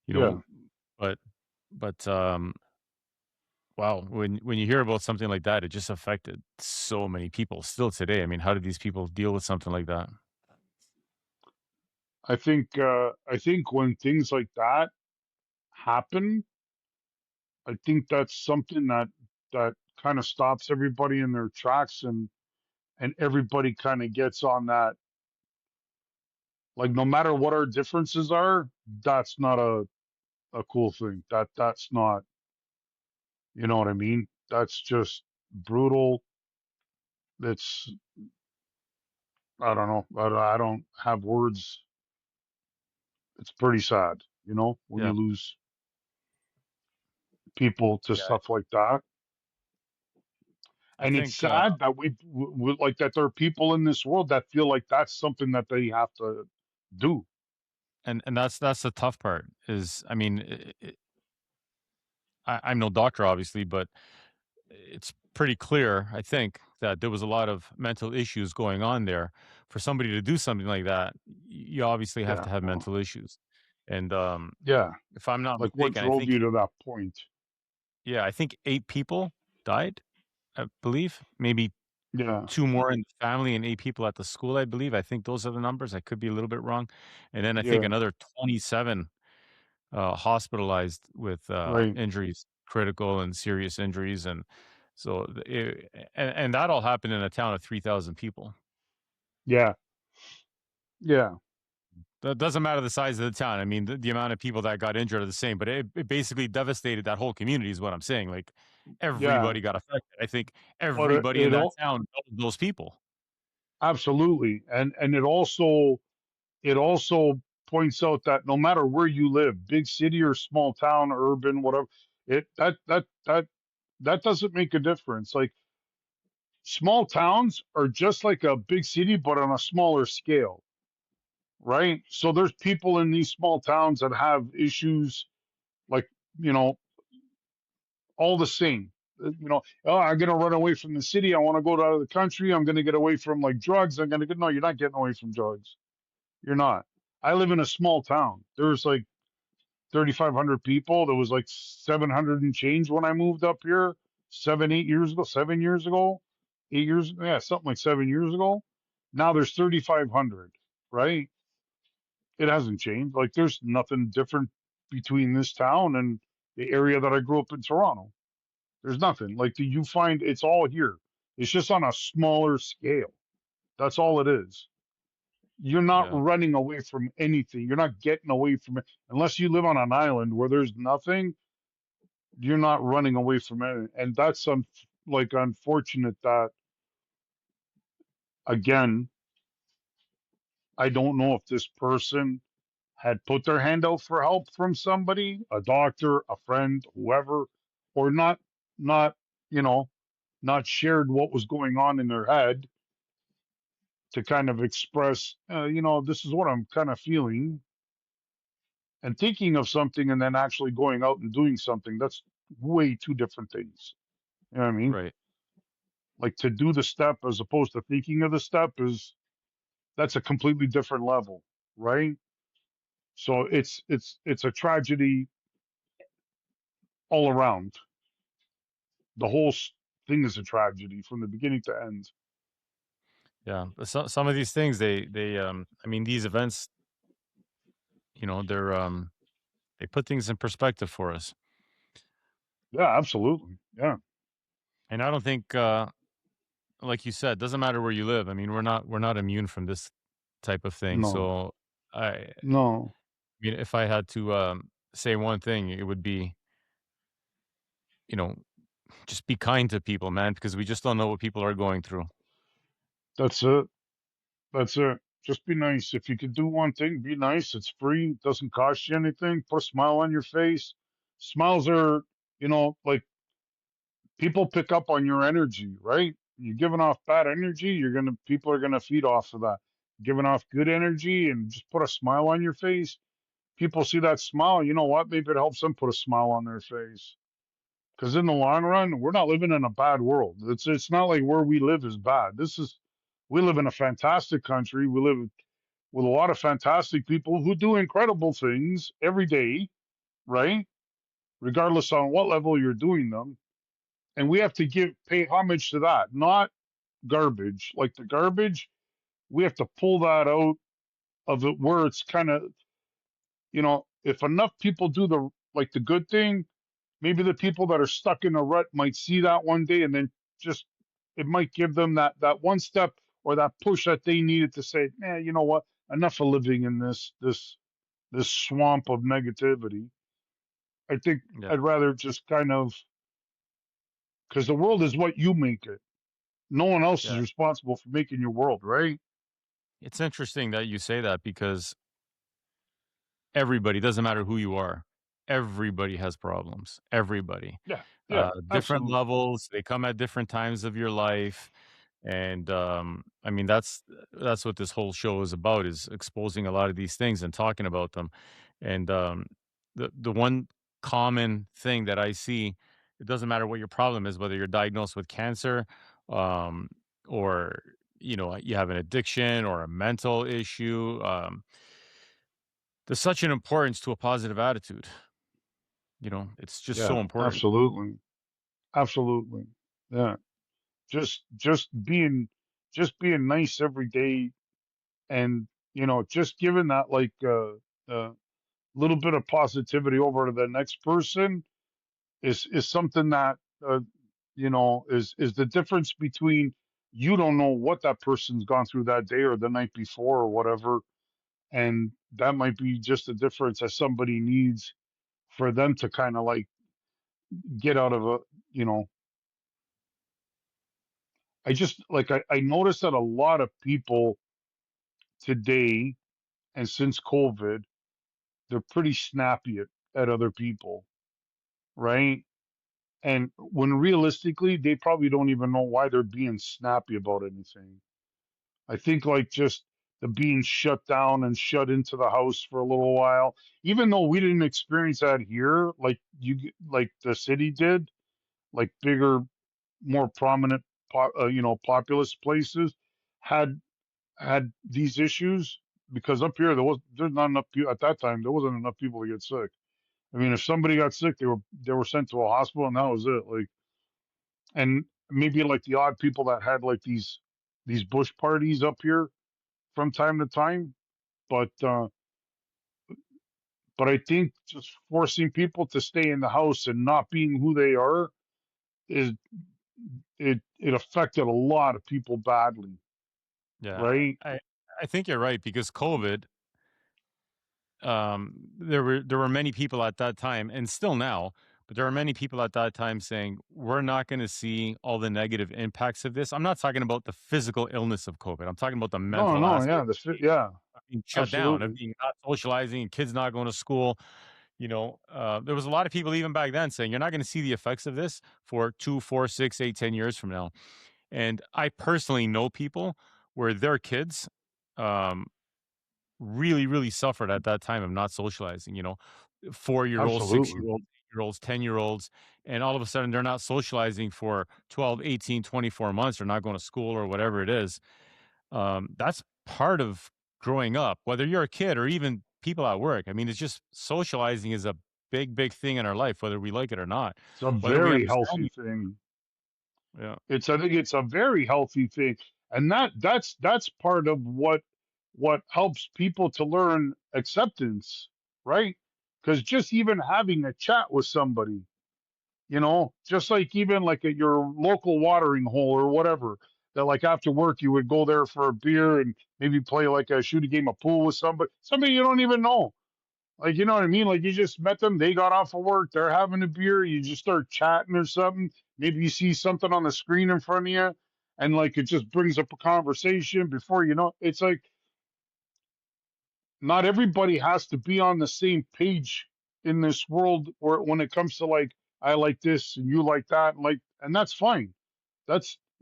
S3: you
S2: Yeah,
S3: know, but but wow, when you hear about something like that, it just affected so many people still today. I mean, how did these people deal with something like that?
S2: I think when things like that happen, I think that's something that kind of stops everybody in their tracks, and everybody kind of gets on that. Like no matter what our differences are, that's not a cool thing. That's not, you know what I mean? That's just brutal. It's, I don't know. I don't have words. It's pretty sad, when
S3: Yeah,
S2: you lose people to
S3: yeah.
S2: stuff like that.
S3: I
S2: And it's
S3: think,
S2: sad that we like that there are people in this world that feel like that's something that they have to do.
S3: and that's the tough part. Is I mean, I'm no doctor, obviously, but it's pretty clear, I think, that there was a lot of mental issues going on there. For somebody to do something like that, you obviously have
S2: Yeah.
S3: to have
S2: Well,
S3: mental issues. And
S2: yeah.
S3: if I'm not
S2: Like what
S3: mistaken, I
S2: drove
S3: think
S2: you to that point?
S3: yeah, I think 8 people died. I believe maybe
S2: Yeah.
S3: two more in the family and 8 people at the school. I believe. I think those are the numbers. I could be a little bit wrong. And then I think
S2: Yeah.
S3: another 27 hospitalized with
S2: Right.
S3: injuries, critical and serious injuries, and so and that all happened in a town of 3,000 people.
S2: Yeah. Yeah.
S3: That doesn't matter the size of the town. I mean, the amount of people that got injured are the same, but it basically devastated that whole community. Is what I'm saying. Like
S2: Yeah.
S3: everybody got affected. I think
S2: But
S3: everybody in
S2: it
S3: that
S2: all
S3: town knows those people.
S2: absolutely, and it also points out that no matter where you live, big city or small town, urban, whatever, it that doesn't make a difference. Like small towns are just like a big city, but on a smaller scale, right? So there's people in these small towns that have issues like, you know, all the same. Oh, I'm gonna run away from the city. I want to go out of the country. I'm gonna get away from like drugs. I'm gonna get no. You're not getting away from drugs. You're not. I live in a small town. There's like 3,500 people. There was like 700 and change when I moved up here 8 years ago, 7 years ago, 8 years. Yeah, something like 7 years ago. Now there's 3,500. Right? It hasn't changed. Like there's nothing different between this town and the area that I grew up in Toronto. There's nothing. Like you find it's all here. It's just on a smaller scale. That's all it is. You're not
S3: Yeah.
S2: running away from anything. You're not getting away from it unless you live on an island where there's nothing. You're not running away from it, and that's like unfortunate that again. I don't know if this person had put their hand out for help from somebody, a doctor, a friend, whoever, or not, you know, not shared what was going on in their head to kind of express, this is what I'm kind of feeling and thinking of something and then actually going out and doing something. That's way two different things. You know what I mean?
S3: Right.
S2: Like to do the step as opposed to thinking of the step that's a completely different level, right? So it's a tragedy all around. The whole thing is a tragedy from the beginning to end.
S3: Yeah. But some of these things, I mean, these events, they put things in perspective for us.
S2: Yeah, absolutely. Yeah.
S3: And I don't think, like you said, doesn't matter where you live. I mean, we're not immune from this type of thing.
S2: No.
S3: So I
S2: No.
S3: mean, if I had to say one thing, it would be, you know, just be kind to people, man, because we just don't know what people are going through.
S2: That's it. That's it. Just be nice. If you could do one thing, be nice. It's free. It doesn't cost you anything. Put a smile on your face. Smiles are, like people pick up on your energy, right? You're giving off bad energy, people are gonna feed off of that. Giving off good energy and just put a smile on your face. People see that smile, you know what? Maybe it helps them put a smile on their face. Because in the long run, we're not living in a bad world. It's not like where we live is bad. We live in a fantastic country. We live with a lot of fantastic people who do incredible things every day, right? Regardless on what level you're doing them. And we have to pay homage to that, not garbage. Like the garbage, we have to pull that out of it where it's kind of, if enough people do the good thing, maybe the people that are stuck in a rut might see that one day and then just it might give them that one step or that push that they needed to say, you know what, enough of living in this swamp of negativity. I think
S3: Yeah.
S2: I'd rather just kind of because the world is what you make it. No one else is
S3: Yeah.
S2: responsible for making your world, right?
S3: It's interesting that you say that because everybody, doesn't matter who you are, everybody has problems. Everybody.
S2: Yeah, yeah,
S3: Different
S2: absolutely.
S3: levels, they come at different times of your life. And I mean, that's what this whole show is about, is exposing a lot of these things and talking about them. And the one common thing that I see, it doesn't matter what your problem is, whether you're diagnosed with cancer, um, or you have an addiction or a mental issue. There's such an importance to a positive attitude. It's just so
S2: Yeah,
S3: important.
S2: absolutely. Absolutely. Yeah. Just being nice every day and just giving that little bit of positivity over to the next person is something that is the difference between you don't know what that person's gone through that day or the night before or whatever, and that might be just a difference that somebody needs for them to kind of like get out of a you know I just like I noticed that a lot of people today and since COVID, they're pretty snappy at other people, right? And when realistically, they probably don't even know why they're being snappy about anything. I think like just the being shut down and shut into the house for a little while, even though we didn't experience that here, like the city did, like bigger, more prominent, populous places had these issues because up here there's not enough people at that time. There wasn't enough people to get sick. I mean, if somebody got sick, they were sent to a hospital, and that was it. Like, and maybe like the odd people that had like these bush parties up here from time to time, but But I think just forcing people to stay in the house and not being who they are is it affected a lot of people badly,
S3: Yeah,
S2: right?
S3: I think you're right because COVID, there were many people at that time, and still now, but there are many people at that time saying we're not going to see all the negative impacts of this. I'm not talking about the physical illness of COVID. I'm talking about the
S2: No,
S3: mental
S2: no,
S3: aspect
S2: yeah, yeah,
S3: of being shut down, of
S2: absolutely,
S3: being not socializing, and kids not going to school. There was a lot of people even back then saying you're not going to see the effects of this for 2, 4, 6, 8, 10 years from now. And I personally know people where their kids um, really, really suffered at that time of not socializing, 4-year-olds,
S2: absolutely.
S3: 6-year-olds, 8-year-olds, 10-year-olds. And all of a sudden they're not socializing for 12, 18, 24 months. They're not going to school or whatever it is. That's part of growing up, whether you're a kid or even people at work. I mean, it's just socializing is a big, big thing in our life, whether we like it or not,
S2: It's a
S3: whether we
S2: very
S3: understand
S2: healthy
S3: it.
S2: thing.
S3: Yeah.
S2: I think it's a very healthy thing, and that's part of what helps people to learn acceptance, right? Because just even having a chat with somebody, just like even like at your local watering hole or whatever, that like after work you would go there for a beer and maybe play like a shoot a game of pool with somebody you don't even know. Like, you know what I mean? Like, you just met them, they got off of work, they're having a beer, you just start chatting or something. Maybe you see something on the screen in front of you, and like it just brings up a conversation before you know. It's like not everybody has to be on the same page in this world where when it comes to like, I like this and you like that, and that's fine.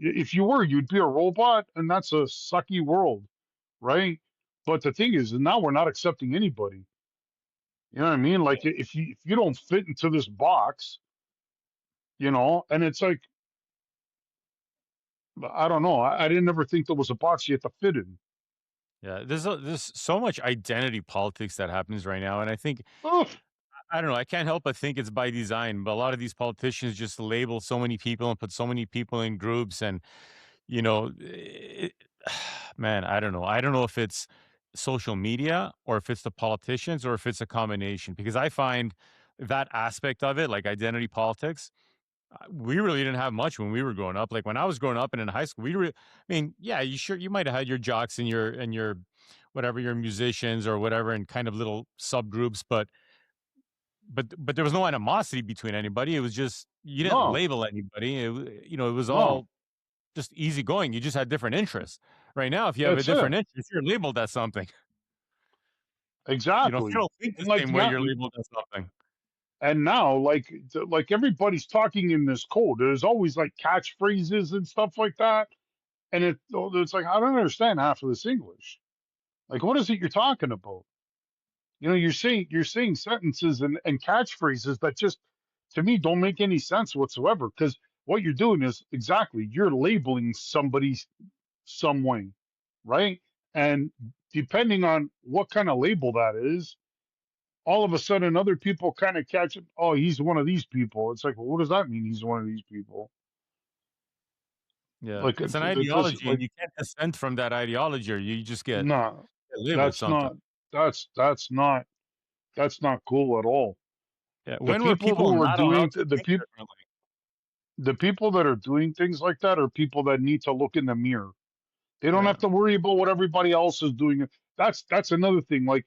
S2: If you were, you'd be a robot, and that's a sucky world, right? But the thing is, now we're not accepting anybody. You know what I mean? Like if you don't fit into this box, and it's like I don't know. I didn't ever think there was a box you had to fit in.
S3: Yeah. There's so much identity politics that happens right now. And I think,
S2: Ugh,
S3: I don't know, I can't help but think it's by design, but a lot of these politicians just label so many people and put so many people in groups. And, man, I don't know. I don't know if it's social media or if it's the politicians or if it's a combination because I find that aspect of it, like identity politics, we really didn't have much when we were growing up. Like when I was growing up and in high school, I mean, yeah, you might have had your jocks and your whatever, your musicians or whatever, and kind of little subgroups, but there was no animosity between anybody. It was just you didn't
S2: no,
S3: label anybody. It was
S2: no,
S3: all just easy going. You just had different interests. Right now, if you have a
S2: that's it
S3: different interest, you're labeled as something. If you
S2: exactly.
S3: don't think the
S2: And like
S3: same way,
S2: now,
S3: you're labeled as something.
S2: and now, like everybody's talking in this code. There's always like catchphrases and stuff like that, and it's like I don't understand half of this English. Like, what is it you're talking about? You're saying sentences and catchphrases that just to me don't make any sense whatsoever. Because what you're doing is exactly you're labeling somebody some way, right? And depending on what kind of label that is, all of a sudden other people kind of catch it. Oh, he's one of these people. It's like, well, what does that mean? He's one of these people.
S3: Yeah,
S2: Like
S3: it's an
S2: it doesn't
S3: ideology, and
S2: like
S3: you can't dissent from that ideology, or you just get
S2: no,
S3: labeled
S2: that's
S3: something.
S2: not that's not cool at all.
S3: Yeah,
S2: The
S3: when were
S2: people
S3: people
S2: who are
S3: not allowed
S2: doing
S3: to
S2: the
S3: think
S2: people
S3: differently?
S2: the people that are doing things like that are people that need to look in the mirror. They don't
S3: Yeah,
S2: have to worry about what everybody else is doing. That's another thing. Like,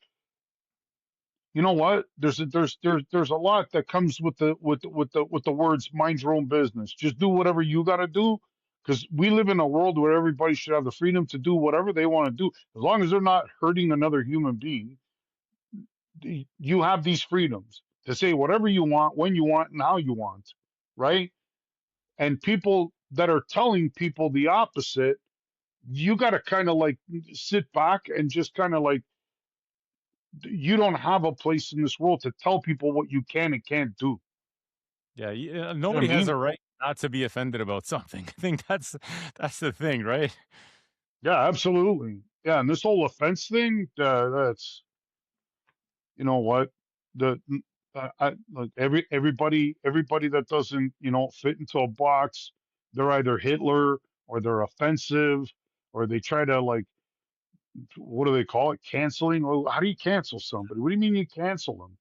S2: you know what? There's a lot that comes with the words mind your own business. Just do whatever you got to do because we live in a world where everybody should have the freedom to do whatever they want to do as long as they're not hurting another human being. You have these freedoms to say whatever you want, when you want, and how you want, right? And people that are telling people the opposite, you got to kind of like sit back and just kind of like you don't have a place in this world to tell people what you can and can't do.
S3: yeah.
S2: You know what
S3: Nobody
S2: I
S3: has
S2: mean?
S3: a right not to be offended about something. I think that's the thing, right?
S2: Yeah, absolutely. Yeah, and this whole offense thing, that's you know what the like everybody that doesn't fit into a box, they're either Hitler or they're offensive or they try to like what do they call it? Canceling? Well, how do you cancel somebody? What do you mean you cancel them?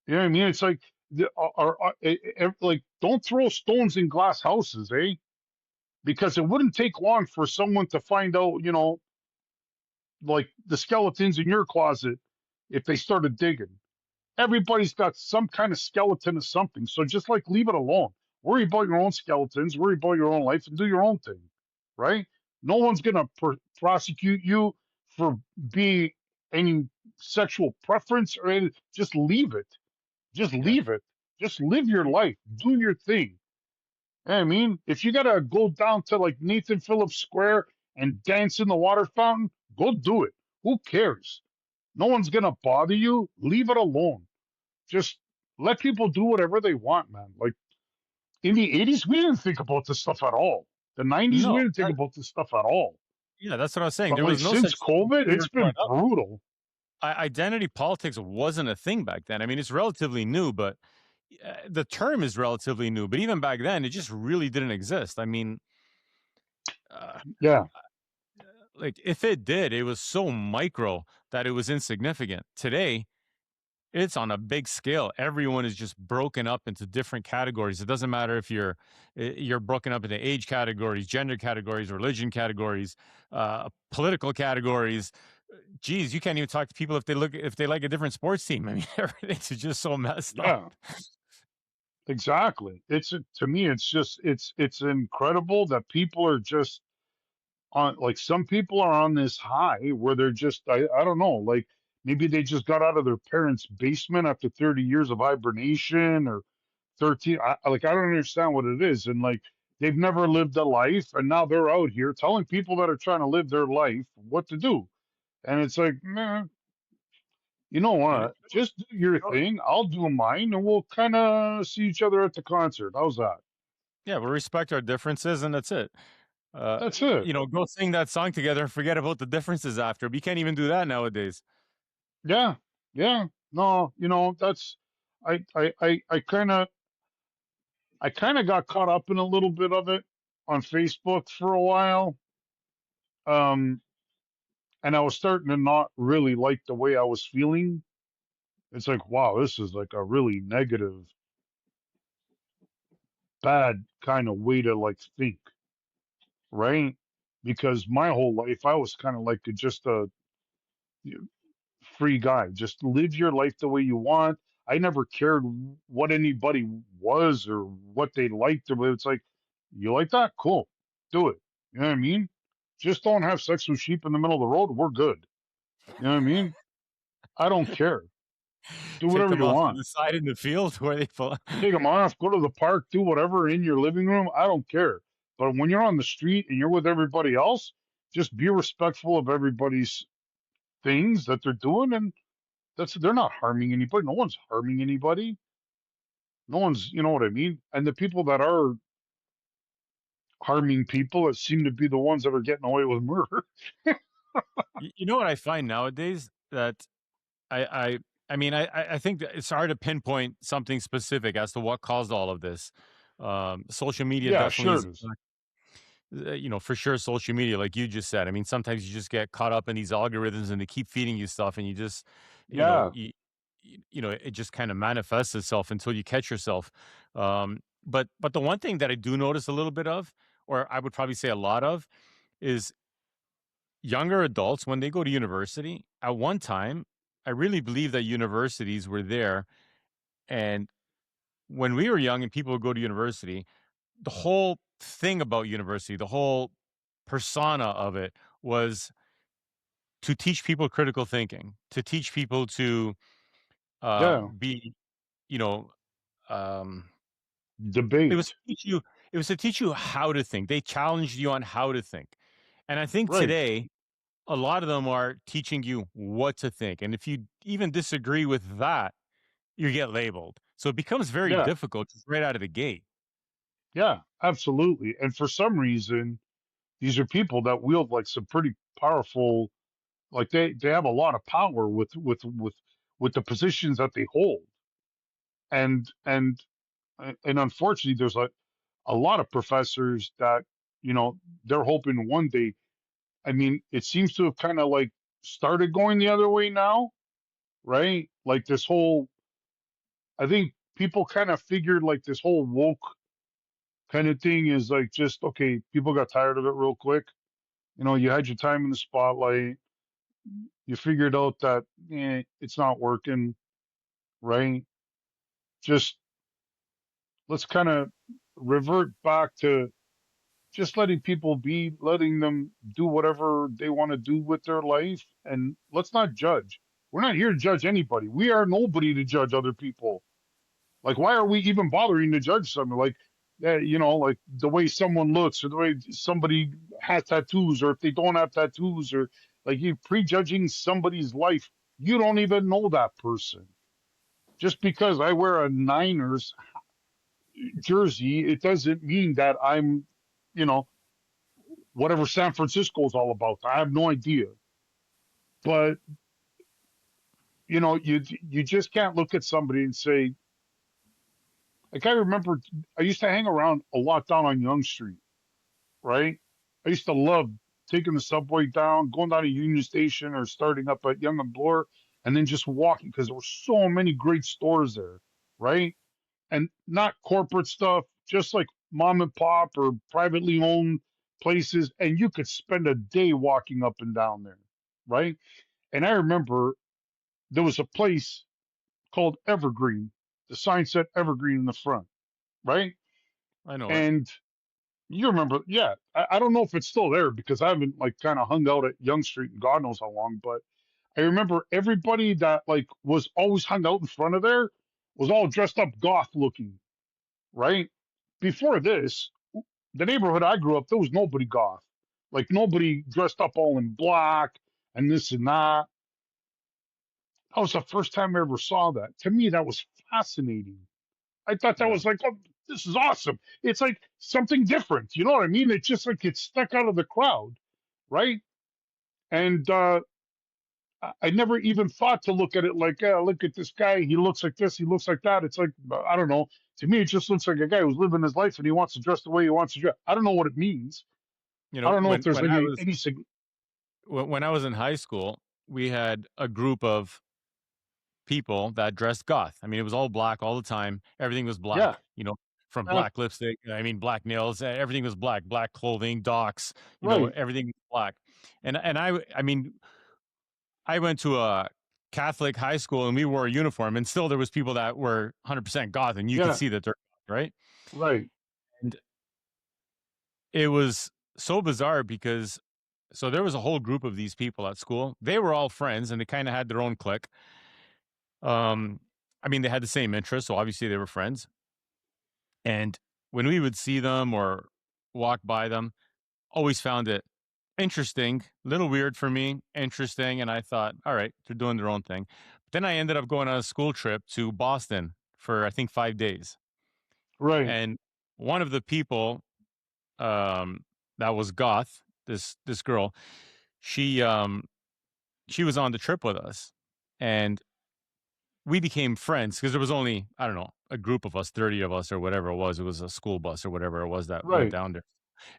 S2: You know what I mean? It's like, like, don't throw stones in glass houses, eh? Because it wouldn't take long for someone to find out, like the skeletons in your closet if they started digging. Everybody's got some kind of skeleton of something. So just like leave it alone. Worry about your own skeletons, worry about your own life, and do your own thing, right? No one's going to prosecute you for being any sexual preference or anything. Just leave it. Just
S3: Yeah.
S2: leave it. Just live your life. Do your thing. I mean, if you got to go down to like Nathan Phillips Square and dance in the water fountain, go do it. Who cares? No one's going to bother you. Leave it alone. Just let people do whatever they want, man. Like in the 80s, we didn't think about this stuff at all. The 90s, we
S3: No.
S2: didn't think about this stuff at all.
S3: Yeah, that's what I was saying.
S2: But
S3: There
S2: like
S3: was no
S2: since
S3: such thing
S2: COVID,
S3: when we
S2: it's
S3: were growing
S2: been
S3: up.
S2: brutal.
S3: Identity politics wasn't a thing back then. I mean, it's relatively new, but the term is relatively new. But even back then, it just really didn't exist. I mean, uh,
S2: Yeah,
S3: like if it did, it was so micro that it was insignificant. Today, it's on a big scale. Everyone is just broken up into different categories. It doesn't matter if you're broken up into age categories, gender categories, religion categories, political categories. Geez, you can't even talk to people if they like a different sports team. I mean, everything's just so messed up.
S2: yeah, exactly. To me, it's incredible that people are just on, like, some people are on this high where they're just, I don't know, like maybe they just got out of their parents' basement after 30 years of hibernation or 13. I don't understand what it is. And like, they've never lived a life. And now they're out here telling people that are trying to live their life what to do. And it's like, nah, you know
S3: You know,
S2: what? Just do your
S3: you know,
S2: thing. I'll do mine and we'll kind of see each other at the concert. How's that?
S3: yeah, we respect our differences, and that's it.
S2: That's it.
S3: Go sing that song together and forget about the differences after. We can't even do that nowadays.
S2: Yeah. Yeah. No, that's, I kind of got caught up in a little bit of it on Facebook for a while. Um, and I was starting to not really like the way I was feeling. It's like, wow, this is like a really negative, bad kind of way to like think, right? Because my whole life I was kind of like just a free guy. Just live your life the way you want. I never cared what anybody was or what they liked, or it's like, you like that? Cool. Do it. You know what I mean? Just don't have sex with sheep in the middle of the road. We're good. You know what I mean? I don't care. Do
S3: Take
S2: whatever
S3: them
S2: you
S3: off to
S2: want.
S3: the side in the field where they fall.
S2: Take them off, go to the park, do whatever in your living room. I don't care. But when you're on the street and you're with everybody else, just be respectful of everybody's things that they're doing. And they're not harming anybody. No one's harming anybody. No one's, you know what I mean? And the people that are harming people, it seem to be the ones that are getting away with murder.
S3: You know what I find nowadays that I I I mean I think that it's hard to pinpoint something specific as to what caused all of this. Social media
S2: Yeah,
S3: definitely
S2: sure
S3: is
S2: it is.
S3: for sure social media, like you just said. I mean, sometimes you just get caught up in these algorithms and they keep feeding you stuff, and you just, you know,
S2: Yeah,
S3: it just kind of manifests itself until you catch yourself. But the one thing that I do notice a little bit of, or I would probably say a lot of, is younger adults when they go to university. At one time, I really believe that universities were there, and when we were young and people would go to university, the whole thing about university, the whole persona of it was to teach people critical thinking, to teach people to
S2: yeah.
S3: be, you know, um, it was
S2: Debate.
S3: to teach you. It was to teach you how to think. They challenged you on how to think, and I think
S2: Right.
S3: today a lot of them are teaching you what to think. And if you even disagree with that, you get labeled. So it becomes very
S2: Yeah.
S3: difficult just right out of the gate.
S2: Yeah, absolutely. And for some reason, these are people that wield like some pretty powerful, like they have a lot of power with the positions that they hold. And unfortunately, there's a lot of professors that, they're hoping one day I mean, it seems to have kind of like started going the other way now, right? Like this whole, I think people kind of figured like this whole woke kind of thing is like just okay. People got tired of it real quick. You know, you had your time in the spotlight. You figured out that it's not working, right? Just let's kind of revert back to just letting people be, letting them do whatever they want to do with their life, and let's not judge. We're not here to judge anybody. We are nobody to judge other people. Like, why are we even bothering to judge someone? Like, like the way someone looks, or the way somebody has tattoos, or if they don't have tattoos, or like you prejudging somebody's life. You don't even know that person. Just because I wear a Niners jersey, it doesn't mean that I'm, you know, whatever San Francisco is all about. I have no idea. But you just can't look at somebody and say, like I remember I used to hang around a lot down on Yonge Street, right? I used to love taking the subway down, going down to Union Station or starting up at Young and Bloor, and then just walking because there were so many great stores there, right? And not corporate stuff, just like mom and pop or privately owned places. And you could spend a day walking up and down there, right? And I remember there was a place called Evergreen. The sign said Evergreen in the front, right?
S3: I know it.
S2: And you remember, yeah. I don't know if it's still there because I haven't like kind of hung out at Young Street and God knows how long, but I remember everybody that like was always hung out in front of there was all dressed up goth looking, right? Before this, the neighborhood I grew up, there was nobody goth. Like nobody dressed up all in black and this and that. That was the first time I ever saw that. To me, that was fascinating. I thought that
S3: Yeah.
S2: was like, oh, this is awesome. It's like something different. You know what I mean? It's just like it's stuck out of the crowd, right? And I never even thought to look at it like, look at this guy. He looks like this. He looks like that. It's like, I don't know. To me, it just looks like a guy who's living his life and he wants to dress the way he wants to dress. I don't know what it means.
S3: You
S2: I
S3: know,
S2: don't know if there's
S3: when I
S2: any
S3: was
S2: any
S3: when I was in high school, we had a group of people that dressed goth. I mean, it was all black all the time. Everything was
S2: yeah,
S3: black, from
S2: uh,
S3: black lipstick, black nails, everything was black, black clothing, docks,
S2: right,
S3: everything was black. And I mean, I went to a Catholic high school and we wore a uniform and still there was people that were 100% goth and you could
S2: yeah,
S3: see that they're goth, right?
S2: right,
S3: And it was so bizarre because so there was a whole group of these people at school. They were all friends and they kind of had their own clique. Um, I mean, they had the same interests, so obviously they were friends. And when we would see them or walk by them, always found it interesting, a little weird for me, interesting. And I thought, all right, they're doing their own thing. But then I ended up going on a school trip to Boston for, I think, 5 days.
S2: right,
S3: And one of the people that was goth, this girl, she she was on the trip with us. And we became friends because there was only, I don't know, a group of us, 30 of us or whatever it was. It was a school bus or whatever it was that went
S2: right.
S3: down there.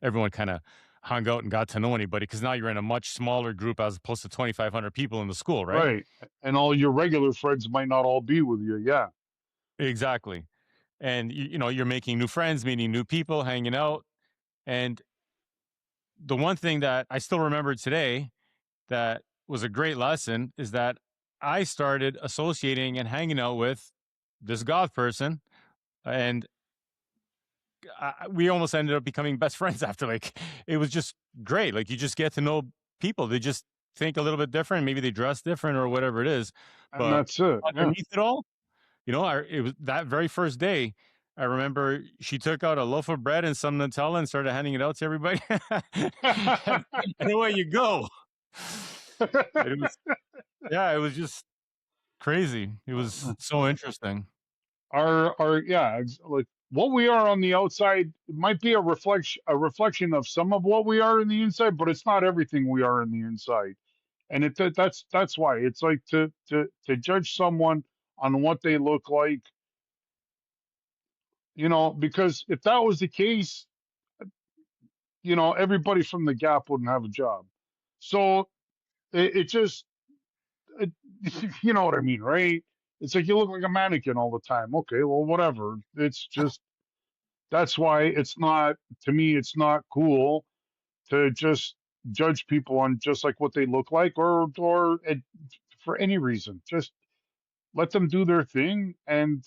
S3: Everyone kind of hung out and got to know anybody because now you're in a much smaller group as opposed to 2,500 people in the school, right?
S2: Right. And all your regular friends might not all be with you. Yeah.
S3: Exactly. And you're making new friends, meeting new people, hanging out. And the one thing that I still remember today that was a great lesson is that I started associating and hanging out with this goth person. And we almost ended up becoming best friends after. Like, it was just great. Like, you just get to know people. They just think a little bit different. Maybe they dress different or whatever it is.
S2: And
S3: But
S2: that's it. Yeah.
S3: underneath it all, it was that very first day. I remember she took out a loaf of bread and some Nutella and started handing it out to everybody. And away you go. It was, yeah, it was just crazy. It was so interesting.
S2: Yeah, like what we are on the outside might be a reflection of some of what we are in the inside, but it's not everything we are in the inside. And that's why it's like to judge someone on what they look like, because if that was the case, everybody from the Gap wouldn't have a job. So it just, it, you know what I mean, right? It's like you look like a mannequin all the time. Okay, well, whatever. It's just, that's why it's not, to me, it's not cool to just judge people on just like what they look like, or for any reason. Just let them do their thing. And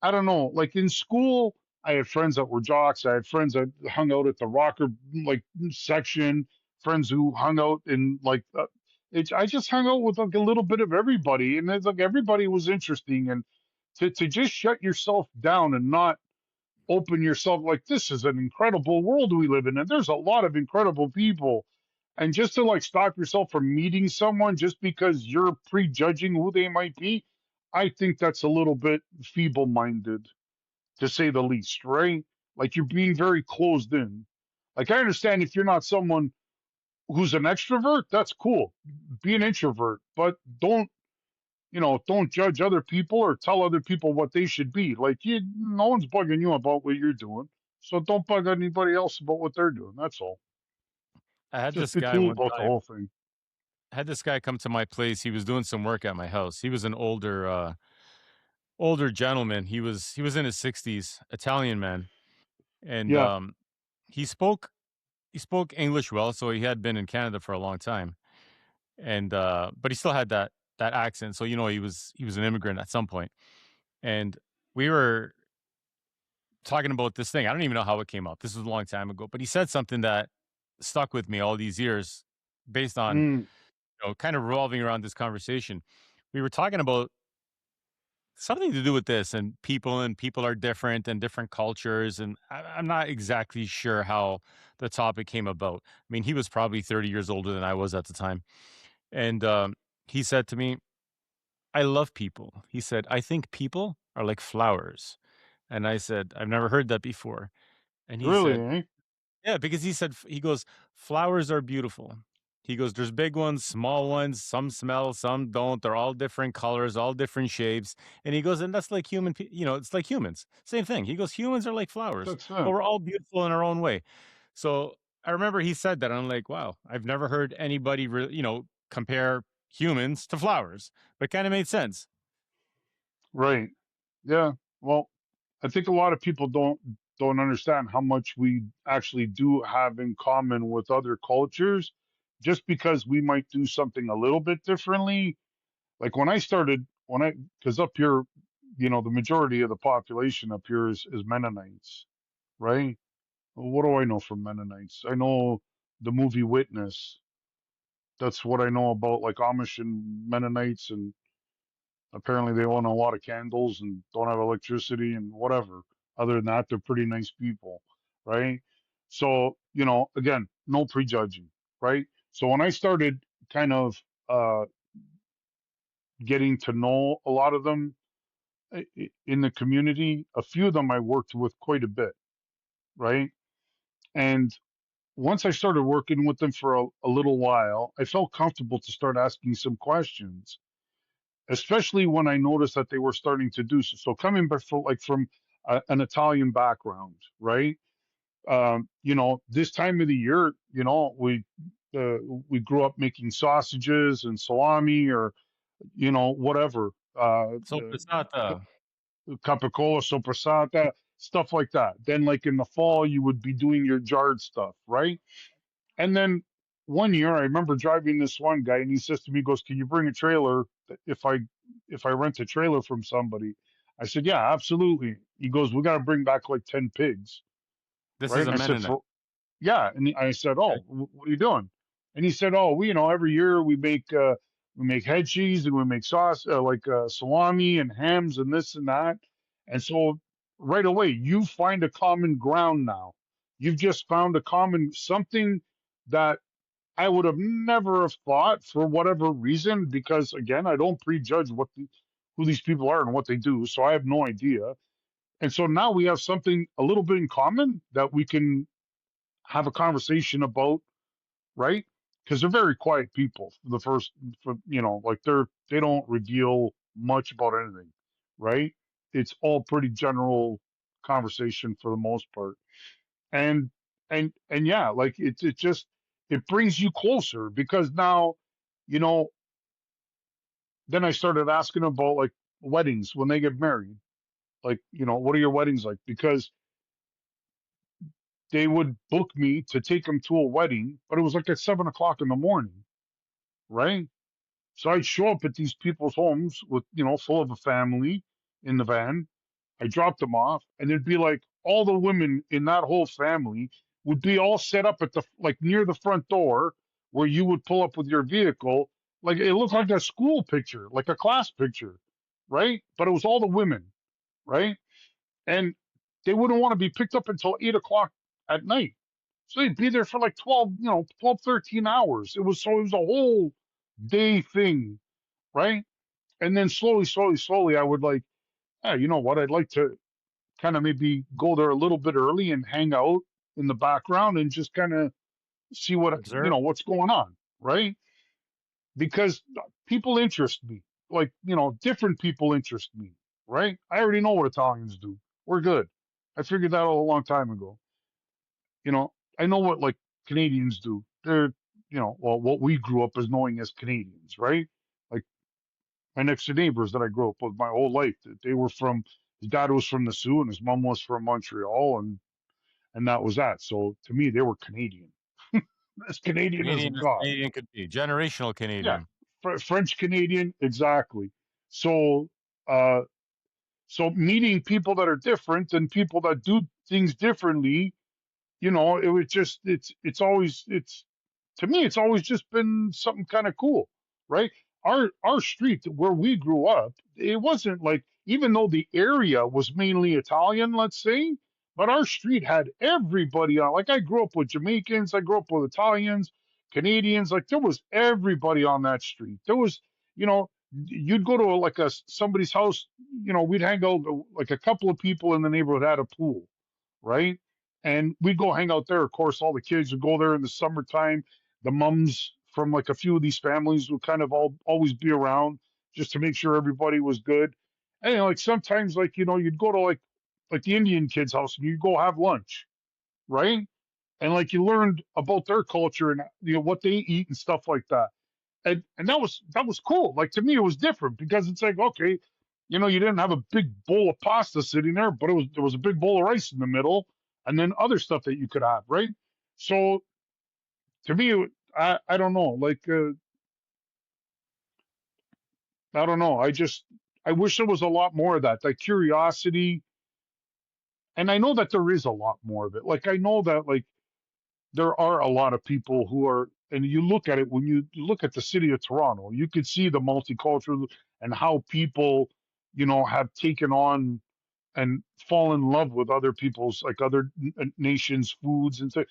S2: I don't know, like in school, I had friends that were jocks. I had friends that hung out at the rocker like section, friends who hung out in like I just hung out with like a little bit of everybody, and it's like everybody was interesting. And to just shut yourself down and not open yourself, like, this is an incredible world we live in, and there's a lot of incredible people, and just to like stop yourself from meeting someone just because you're prejudging who they might be, I think that's a little bit feeble-minded, to say the least, right? Like, you're being very closed in. Like, I understand if you're not someone who's an extrovert, that's cool, be an introvert, but don't judge other people or tell other people what they should be. Like, no one's bugging you about what you're doing, so don't bug anybody else about what they're doing. That's all.
S3: I had
S2: Just
S3: this
S2: be
S3: guy
S2: cool
S3: one
S2: about the
S3: time.
S2: whole thing.
S3: I had this guy come to my place. He was doing some work at my house. He was an older gentleman. He was in his 60s, Italian man, and
S2: Yeah,
S3: he spoke he spoke English well, so he had been in Canada for a long time, and but he still had that accent. So he was an immigrant at some point, and we were talking about this thing. I don't even know how it came up. This was a long time ago, but he said something that stuck with me all these years, based on
S2: mm,
S3: kind of revolving around this conversation. We were talking about something to do with this, and people are different and different cultures, and I'm not exactly sure how the topic came about. I mean, he was probably 30 years older than I was at the time, and he said to me, "I love people." He said, "I think people are like flowers," and I said, "I've never heard that before." And he
S2: really,
S3: said,
S2: eh?
S3: yeah, because he goes, "Flowers are beautiful." He goes, "There's big ones, small ones, some smell, some don't. They're all different colors, all different shapes." And he goes, "And that's like it's like humans. Same thing." He goes, "Humans are like flowers,
S2: That's
S3: but
S2: it.
S3: we're all beautiful in our own way." So I remember he said that. And I'm like, wow, I've never heard anybody compare humans to flowers, but it kind of made sense.
S2: Right. Yeah. Well, I think a lot of people don't understand how much we actually do have in common with other cultures, just because we might do something a little bit differently. Like because up here, the majority of the population up here is Mennonites, right? Well, what do I know from Mennonites? I know the movie Witness. That's what I know about, like, Amish and Mennonites, and apparently they own a lot of candles and don't have electricity and whatever. Other than that, they're pretty nice people, right? So, again, no prejudging, right? So when I started kind of uh, getting to know a lot of them in the community, a few of them I worked with quite a bit, right? And once I started working with them for a little while, I felt comfortable to start asking some questions, especially when I noticed that they were starting to do so. So coming back from an Italian background, right? This time of the year, uh, we grew up making sausages and salami, or whatever,
S3: So passata.
S2: capicola, sopressata, stuff like that. Then, like in the fall, you would be doing your jarred stuff, right? And then one year, I remember driving this one guy, and he says to me, he goes, "Can you bring a trailer if I rent a trailer from somebody?" I said, "Yeah, absolutely." He goes, "We got to bring back like 10 pigs,
S3: This
S2: right?"
S3: is
S2: And
S3: a
S2: I said,
S3: Mennonite.
S2: "For yeah." And I said,
S3: Okay.
S2: "Oh, what are you doing?" And he said, "Oh, every year we make head cheese, and we make sauce, like salami and hams and this and that." And so right away, you find a common ground now. You've just found a common something that I would have never have thought, for whatever reason, because again, I don't prejudge who these people are and what they do, so I have no idea. And so now we have something a little bit in common that we can have a conversation about, right? Because they're very quiet people. Like, they don't reveal much about anything, right? It's all pretty general conversation for the most part. And yeah, like, it's just it brings you closer because now, you know, then I started asking about like weddings when they get married. Like, what are your weddings like? Because they would book me to take them to a wedding, but it was like at 7 o'clock in the morning, right? So I'd show up at these people's homes with, full of a family in the van. I dropped them off, and it'd be like all the women in that whole family would be all set up at the like near the front door where you would pull up with your vehicle. Like it looked like a school picture, like a class picture, right? But it was all the women, right? And they wouldn't want to be picked up until 8 o'clock at night. So they'd be there for like 12, 12, 13 hours. It was a whole day thing, right? And then slowly, I would like, you know what? I'd like to kind of maybe go there a little bit early and hang out in the background and just kind of see
S3: Observe.
S2: what's going on, right? Because people interest me, like, different people interest me, right? I already know what Italians do. We're good. I figured that out a long time ago. I know what like Canadians do. They're, well, what we grew up as knowing as Canadians, right? Like my next door neighbors that I grew up with my whole life, they were from, his dad was from the Sioux and his mom was from Montreal, and that was that. So to me, they were Canadian, as Canadian as
S3: Canadian
S2: it
S3: as
S2: got.
S3: Canadian could be. Generational
S2: Yeah,
S3: Canadian.
S2: French Canadian, exactly. So, uh, so meeting people that are different and people that do things differently, it was just it's always it's to me it's always just been something kind of cool, right? Our street where we grew up, it wasn't like, even though the area was mainly Italian, let's say, but our street had everybody on. Like I grew up with Jamaicans, I grew up with Italians, Canadians, like there was everybody on that street. There was, you'd go to like somebody's house, we'd hang out, like a couple of people in the neighborhood had a pool, right? And we'd go hang out there. Of course, all the kids would go there in the summertime. The mums from like a few of these families would kind of always be around just to make sure everybody was good. And like sometimes, like you'd go to like the Indian kids' house and you'd go have lunch, right? And like you learned about their culture and what they eat and stuff like that. And that was cool. Like to me, it was different because it's like, okay, you didn't have a big bowl of pasta sitting there, but there was a big bowl of rice in the middle, and then other stuff that you could have, right? So to me, I don't know, like I don't know. I wish there was a lot more of that, like curiosity, and I know that there is a lot more of it. Like I know that like there are a lot of people who are, and you look at it when you look at the city of Toronto, you could see the multicultural and how people, have taken on and fall in love with other people's, like other nations' foods and stuff.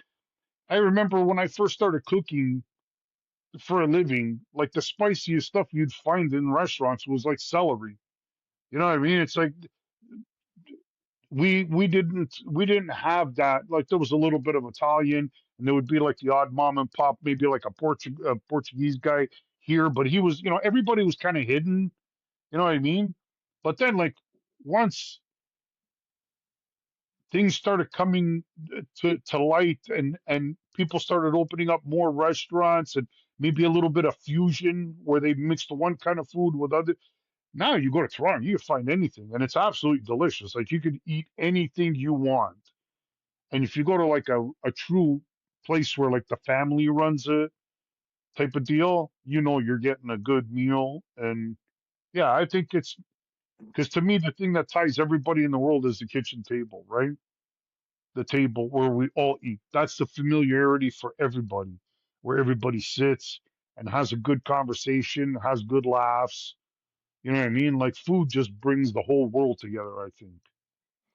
S2: I remember when I first started cooking for a living, like the spiciest stuff you'd find in restaurants was like celery. You know what I mean? It's like we didn't have that. Like there was a little bit of Italian, and there would be like the odd mom and pop, maybe like a Portuguese guy here, but he was, everybody was kind of hidden. You know what I mean? But then like once things started coming to light, and people started opening up more restaurants and maybe a little bit of fusion where they mixed one kind of food with other. Now you go to Toronto, you can find anything, and it's absolutely delicious. Like you could eat anything you want. And if you go to like a true place where like the family runs it type of deal, you're getting a good meal. And yeah, I think it's because to me, the thing that ties everybody in the world is the kitchen table, right? The table where we all eat. That's the familiarity for everybody, where everybody sits and has a good conversation, has good laughs. You know what I mean? Like food just brings the whole world together, I think.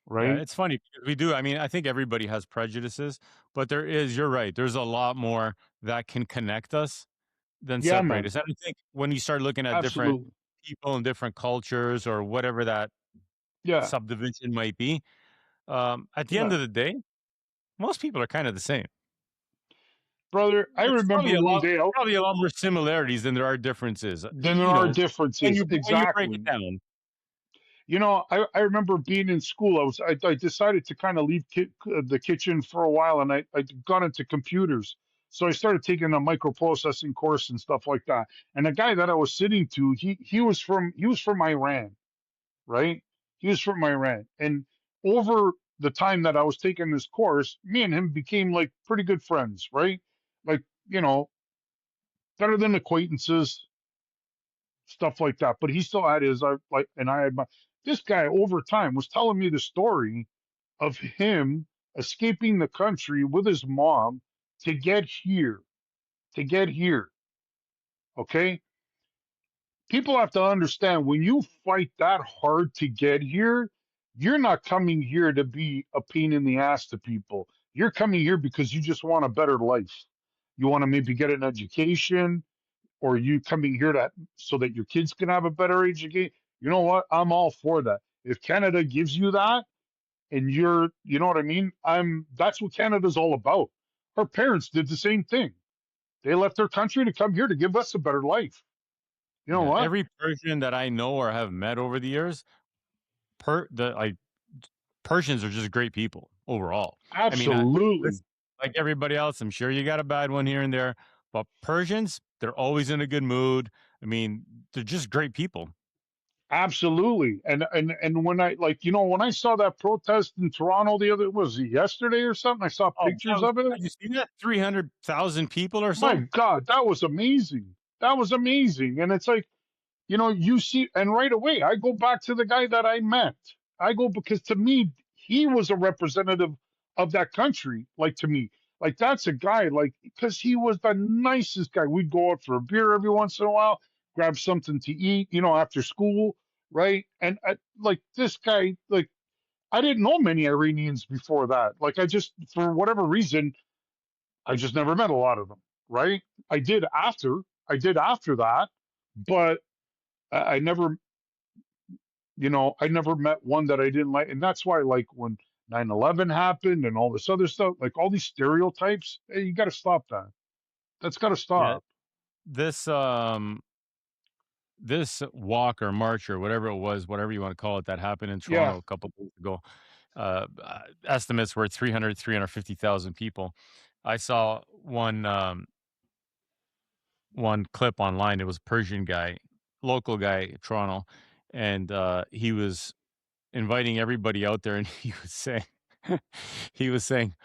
S3: Yeah,
S2: Right?
S3: it's funny because we do. I mean, I think everybody has prejudices, but you're right. There's a lot more that can connect us than
S2: Yeah,
S3: separate
S2: man.
S3: us. And I think when you start looking at different
S2: Absolutely.
S3: people and different cultures or whatever that
S2: Yeah.
S3: subdivision might be, at the end
S2: Yeah.
S3: of the day, most people are kind of the same.
S2: Brother, I
S3: There's
S2: remember one day out,
S3: probably a lot more similarities than there are differences.
S2: then there are differences.
S3: When you break it
S2: Exactly.
S3: down.
S2: I remember being in school. I decided to kind of leave the kitchen for a while, and I got into computers. So I started taking a microprocessing course and stuff like that. And the guy that I was sitting to, he was from Iran, right? He was from Iran. And over the time that I was taking this course, me and him became like pretty good friends, right? Like, better than acquaintances, stuff like that. But he still had his and I had my this guy over time was telling me the story of him escaping the country with his mom to get here, to get here. Okay. People have to understand when you fight that hard to get here, you're not coming here to be a pain in the ass to people. You're coming here because you just want a better life. You want to maybe get an education, or you coming here to so that your kids can have a better education. You know what? I'm all for that. If Canada gives you that, and you know what I mean? That's what Canada's all about. Our parents did the same thing. They left their country to come here to give us a better life. You know
S3: Yeah,
S2: what?
S3: every Persian that I know or have met over the years, Persians are just great people overall. I mean,
S2: Absolutely.
S3: listen, like everybody else, I'm sure you got a bad one here and there, but Persians, they're always in a good mood. I mean, they're just great people.
S2: Absolutely. And when I when I saw that protest in Toronto was it yesterday or something? I saw
S3: Oh,
S2: pictures of it.
S3: have you seen that? 300,000 people or
S2: My
S3: so?
S2: God, that was amazing. That was amazing. And it's like, you see, and right away, I go back to the guy that I met. I go because to me, he was a representative of that country. Like to me, like that's a guy, like, because he was the nicest guy. We'd go out for a beer every once in a while, grab something to eat, after school, right? And like this guy, like, I didn't know many Iranians before that. Like, for whatever reason, I just never met a lot of them, right? I did after, I did after that, but I never I never met one that I didn't like. And that's why, like, when 9/11 happened and all this other stuff, like all these stereotypes, hey, you got to stop that. That's got to
S3: Yeah.
S2: stop.
S3: This this walk or march or whatever it was, whatever you want to call it, that happened in
S2: Yeah.
S3: Toronto a couple days ago. Estimates were 350,000 people. I saw one clip online. It was a Persian guy, local guy, Toronto, and he was inviting everybody out there, and he was saying, he was saying,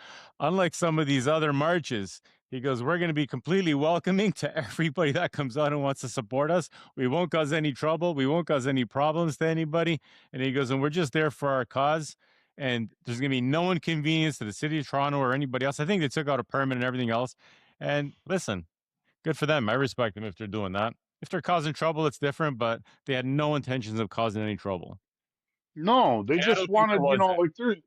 S3: unlike some of these other marches, he goes, we're going to be completely welcoming to everybody that comes out and wants to support us. We won't cause any trouble. We won't cause any problems to anybody. And he goes, and we're just there for our cause. And there's going to be no inconvenience to the city of Toronto or anybody else. I think they took out a permit and everything else. And listen, good for them. I respect them if they're doing that. If they're causing trouble, it's different, but they had no intentions of causing any trouble.
S2: No, they
S3: And I
S2: just
S3: don't think there
S2: wanted,
S3: was any.
S2: like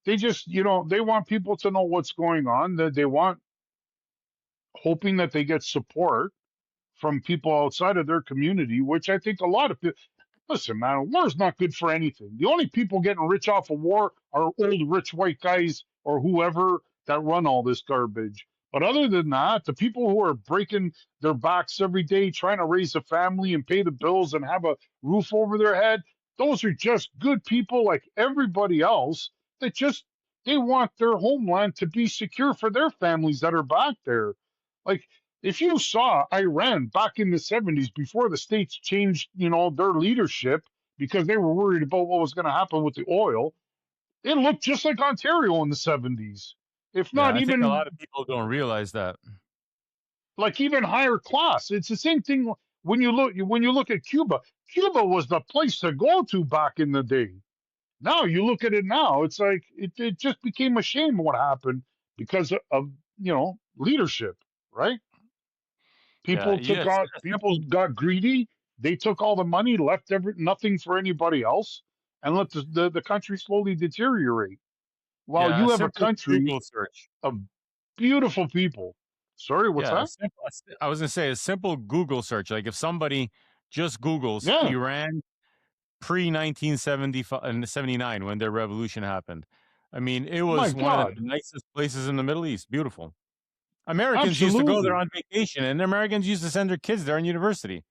S2: they just, they want people to know what's going on. That they want, hoping that they get support from people outside of their community, which I think a lot of people. Listen, man, war's not good for anything. The only people getting rich off of war are old rich white guys or whoever that run all this garbage. But other than that, the people who are breaking their backs every day trying to raise a family and pay the bills and have a roof over their head, those are just good people like everybody else that just they want their homeland to be secure for their families that are back there. Like, if you saw Iran back in the 70s before the states changed, their leadership because they were worried about what was going to happen with the oil, it looked just like Ontario in the 70s. If
S3: Yeah,
S2: not
S3: I think a
S2: even
S3: lot of people don't realize that.
S2: like even higher class. It's the same thing when you look at Cuba. Cuba was the place to go to back in the day. Now you look at it now, it's like it just became a shame what happened because of leadership, right?
S3: Yeah,
S2: People took
S3: yes,
S2: on
S3: a
S2: people
S3: simple.
S2: got greedy. They took all the money, left nothing for anybody else, and let the country slowly deteriorate. While
S3: Yeah, a
S2: you have a
S3: simple
S2: country
S3: Google search.
S2: of beautiful people. Sorry, what's
S3: Yeah,
S2: that?
S3: I was gonna say a simple Google search. Like if somebody just Googles
S2: Yeah.
S3: Iran pre 1975 and 79 when their revolution happened. I mean, it
S2: My
S3: was one of the
S2: God.
S3: nicest places in the Middle East. Beautiful. Americans used to go there
S2: Absolutely.
S3: on vacation, and Americans used to send their kids there in university.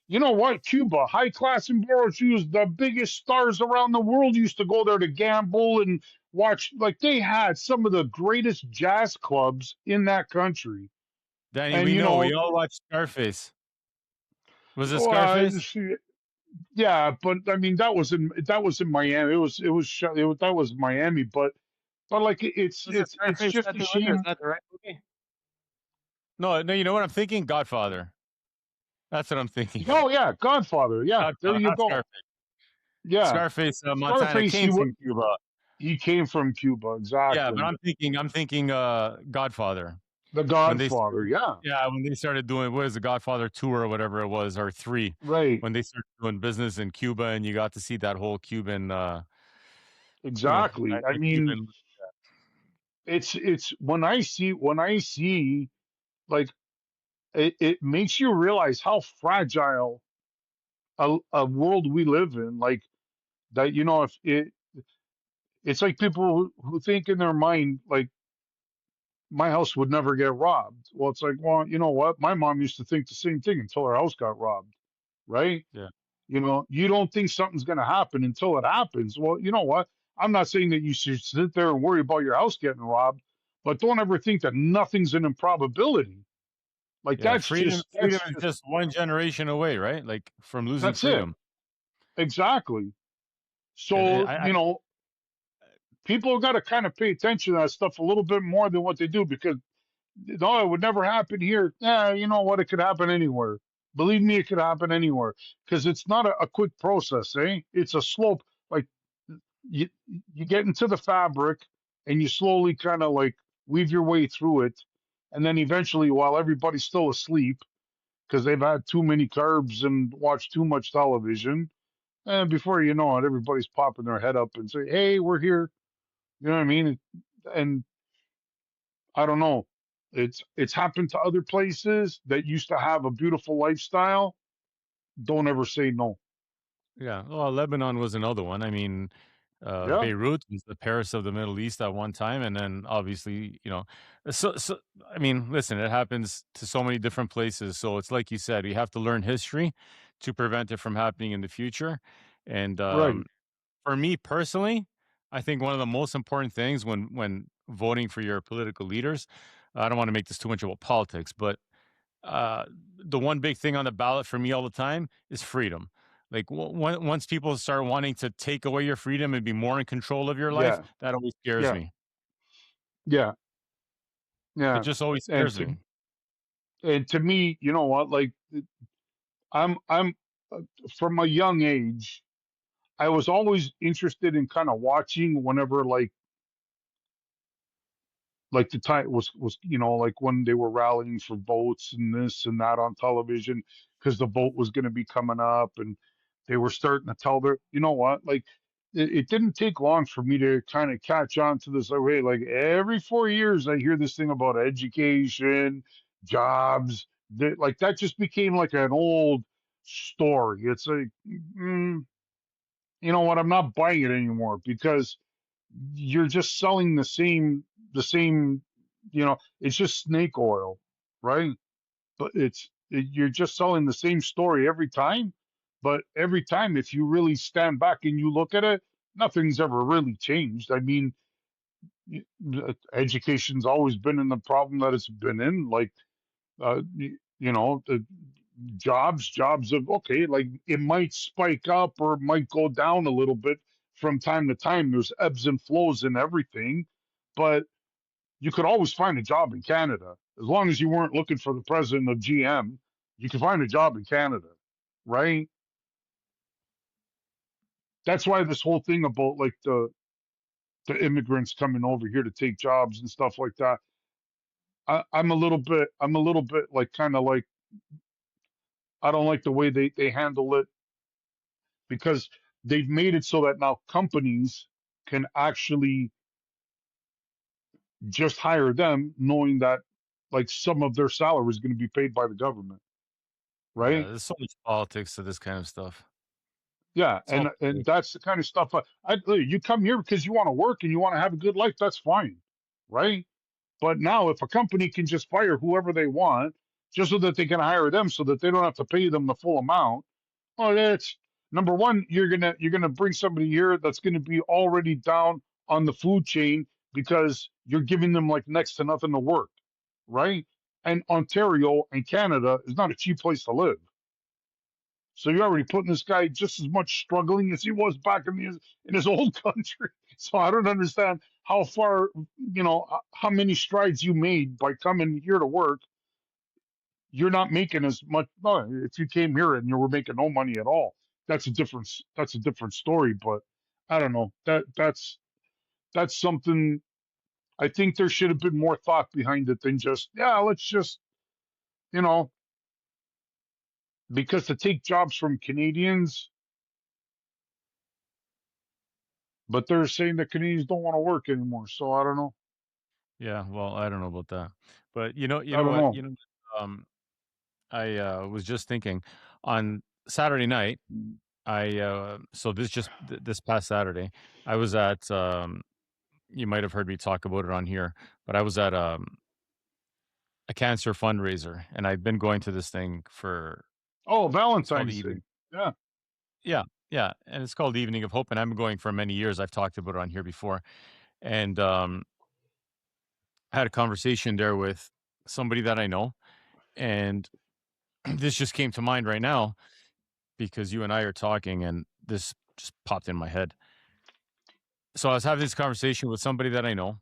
S2: You know what? Cuba, high class and borrow shoes, the biggest stars around the world used to go there to gamble and watch, like they had some of the greatest jazz clubs in that country.
S3: Danny,
S2: And
S3: we know. We all watched Scarface. Was it
S2: uh,
S3: Scarface?
S2: yeah, but I mean that was in Miami. That was Miami, but like
S3: Was it
S2: it's
S3: Scarface
S2: just
S3: that
S2: a
S3: they went, or is
S2: shame.
S3: that the right movie? No, no. You know what I'm thinking? Godfather. That's what I'm thinking.
S2: Oh yeah, Godfather. Yeah, there
S3: Godfather,
S2: you
S3: not
S2: go.
S3: Scarface.
S2: Yeah,
S3: Scarface, Montana
S2: Scarface.
S3: came from Cuba.
S2: He came from Cuba,
S3: Yeah, but
S2: exactly.
S3: I'm thinking, Godfather.
S2: The
S3: When they
S2: Godfather.
S3: started,
S2: Yeah,
S3: yeah, when they started doing, what is the Godfather 2 or whatever it was, or 3,
S2: right.
S3: when they started doing business in Cuba, and you got to see that whole Cuban,
S2: Exactly. I
S3: that
S2: mean,
S3: Cuban.
S2: it's when I see like it makes you realize how fragile a world we live in. Like that, if it's like people who think in their mind like my house would never get robbed. Well, it's like, well, you know what? My mom used to think the same thing until her house got robbed, right?
S3: Yeah,
S2: You don't think something's going to happen until it happens. Well, you know what? I'm not saying that you should sit there and worry about your house getting robbed, but don't ever think that nothing's an improbability. Like
S3: yeah. Freedom
S2: that's
S3: is
S2: just
S3: just one generation away, right? Like from losing
S2: that's it.
S3: freedom.
S2: Exactly.
S3: And
S2: So, people have got to kind of pay attention to that stuff a little bit more than what they do because no, it would never happen here. Yeah, you know what? It could happen anywhere. Believe me, it could happen anywhere because it's not a quick process, eh? It's a slope. Like you, you get into the fabric and you slowly kind of like weave your way through it, and then eventually, while everybody's still asleep because they've had too many carbs and watched too much television, and before you know it, everybody's popping their head up and say, "Hey, we're here." You know what I mean? And I don't know. It's happened to other places that used to have a beautiful lifestyle. Don't ever say no.
S3: Yeah, well, Lebanon was another one. I mean,
S2: Yeah,
S3: Beirut was the Paris of the Middle East at one time, and then obviously, so I mean, listen, it happens to so many different places. So it's like you said, we have to learn history to prevent it from happening in the future. And
S2: right.
S3: for me personally, I think one of the most important things when voting for your political leaders, I don't want to make this too much about politics, but uh, the one big thing on the ballot for me all the time is freedom. Like once people start wanting to take away your freedom and be more in control of your life,
S2: Yeah,
S3: that always scares
S2: yeah,
S3: me.
S2: yeah,
S3: It
S2: yeah.
S3: just always
S2: And
S3: scares
S2: to
S3: me.
S2: and to me, you know what? Like I'm uh, from a young age, I was always interested in kind of watching whenever like the time was like when they were rallying for votes and this and that on television because the vote was going to be coming up and they were starting to tell their what like it didn't take long for me to kind of catch on to this way like every 4 years I hear this thing about education jobs like that just became like an old story. It's like mm, you know what, I'm not buying it anymore because you're just selling the same it's just snake oil, right? But you're just selling the same story every time, but every time if you really stand back and you look at it, nothing's ever really changed. I mean, education's always been in the problem that it's been in, like the jobs of okay, like it might spike up or it might go down a little bit from time to time. There's ebbs and flows in everything, but you could always find a job in Canada as long as you weren't looking for the president of GM. You could find a job in Canada, right? That's why this whole thing about like the immigrants coming over here to take jobs and stuff like that. I'm a little bit like kind of like I don't like the way they handle it because they've made it so that now companies can actually just hire them knowing that like some of their salary is going to be paid by the government,
S3: Yeah,
S2: right?
S3: there's so much politics to this kind of stuff.
S2: Yeah,
S3: It's all
S2: and that's the kind of stuff you come here because you want to work and you want to have a good life. That's fine, right? But now, if a company can just fire whoever they want just so that they can hire them, so that they don't have to pay them the full amount, well, that's number one. You're gonna bring somebody here that's gonna be already down on the food chain because you're giving them like next to nothing to work, right? And Ontario and Canada is not a cheap place to live. So you're already putting this guy just as much struggling as he was back in his old country. So I don't understand how far, how many strides you made by coming here to work. You're not making as much. No, if you came here and you were making no money at all, that's a different story. But I don't know. That's something. I think there should have been more thought behind it than just, yeah, let's just, you know, because to take jobs from Canadians, but they're saying that Canadians don't want to work anymore. So I don't know.
S3: Yeah, well, I don't know about that. But you
S2: I
S3: know
S2: don't
S3: what?
S2: know.
S3: Um, I was just thinking on Saturday night, so this past Saturday, I was at you might have heard me talk about it on here, but I was at a cancer fundraiser, and I've been going to this thing for
S2: Oh,
S3: it's called the
S2: Valentine's Day.
S3: evening.
S2: Yeah.
S3: Yeah, yeah, and it's called the Evening of Hope, and I've been going for many years. I've talked about it on here before, and I had a conversation there with somebody that I know, and this just came to mind right now because you and I are talking, and this just popped in my head. So I was having this conversation with somebody that I know,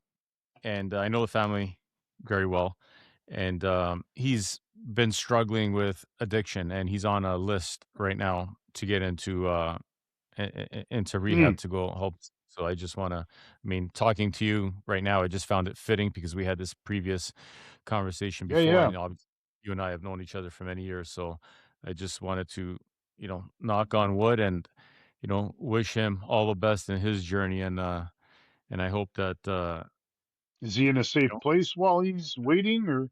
S3: and I know the family very well, and he's been struggling with addiction, and he's on a list right now to get into into rehab
S2: Mm.
S3: to go help. So I just want to, I mean, talking to you right now, I just found it fitting because we had this previous conversation
S2: Yeah.
S3: before,
S2: Yeah.
S3: and you and I have known each other for many years. So I just wanted to, knock on wood and, wish him all the best in his journey. And I hope that,
S2: Is he in a
S3: you
S2: safe
S3: know,
S2: place while he's waiting, or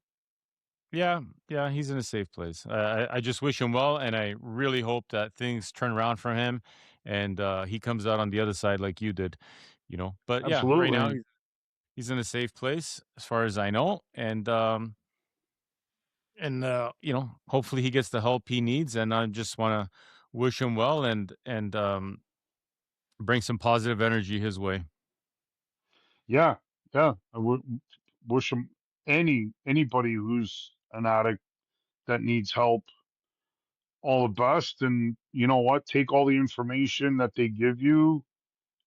S3: yeah, yeah, he's in a safe place. I just wish him well, and I really hope that things turn around for him, and he comes out on the other side like you did, But yeah, right now
S2: absolutely?
S3: he's in a safe place as far as I know, and hopefully he gets the help he needs. And I just want to wish him well and bring some positive energy his way.
S2: Yeah. Yeah. I would wish him anybody who's an addict that needs help all the best. And you know what? Take all the information that they give you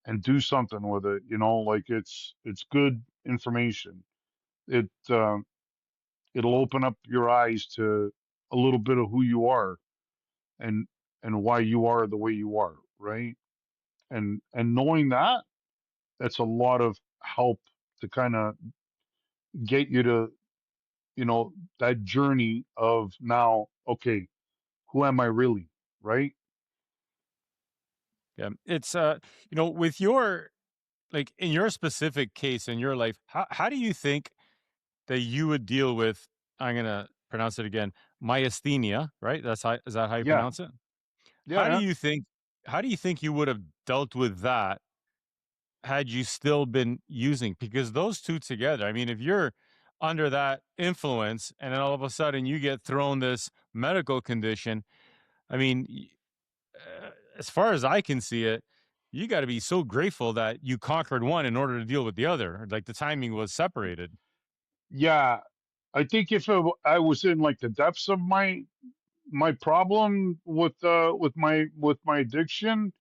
S2: and do something with it. Like it's good information. It it'll open up your eyes to a little bit of who you are and why you are the way you are, right? And knowing that, that's a lot of help to kind of get you to, that journey of now, okay, who am I really, right?
S3: Yeah, it's with your like in your specific case in your life, how do you think that you would deal with, I'm gonna pronounce it again, myasthenia, right? Is that how you
S2: Yeah,
S3: pronounce it?
S2: yeah,
S3: How do
S2: yeah.
S3: you think how do you think you would have dealt with that had you still been using? Because those two together, I mean, if you're under that influence and then all of a sudden you get thrown this medical condition, I mean, as far as I can see it, you got to be so grateful that you conquered one in order to deal with the other. Like the timing was separated.
S2: Yeah, I think if I was in like the depths of my problem with my addiction,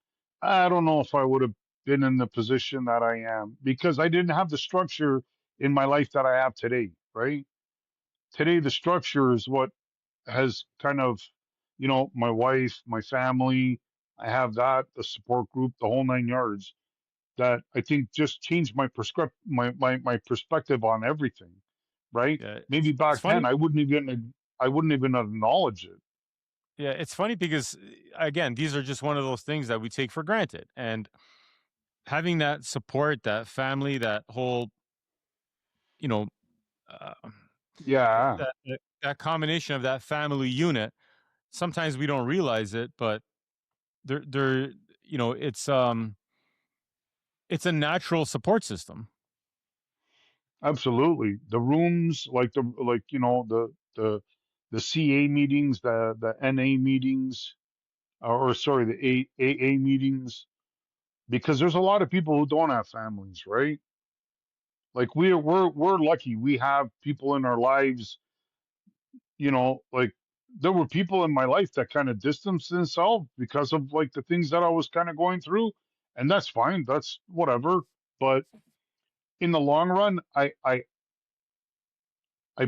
S2: I don't know if I would have been in the position that I am because I didn't have the structure in my life that I have today, right? Today the structure is what has kind of, my wife, my family, I have that, the support group, the whole nine yards, that I think just changed my perspective on everything, right?
S3: Yeah,
S2: Maybe
S3: it's
S2: back then
S3: funny.
S2: I wouldn't even acknowledge it.
S3: Yeah, it's funny because again, these are just one of those things that we take for granted. And having that support, that family, that whole, you know, uh,
S2: Yeah,
S3: that combination of that family unit, sometimes we don't realize it, but they're it's a natural support system.
S2: absolutely. The rooms, like the CA meetings, the NA meetings, or sorry, the AA meetings. because there's a lot of people who don't have families, right? Like we're lucky. We have people in our lives, like there were people in my life that kind of distanced themselves because of like the things that I was kind of going through, and that's fine. That's whatever. But in the long run, I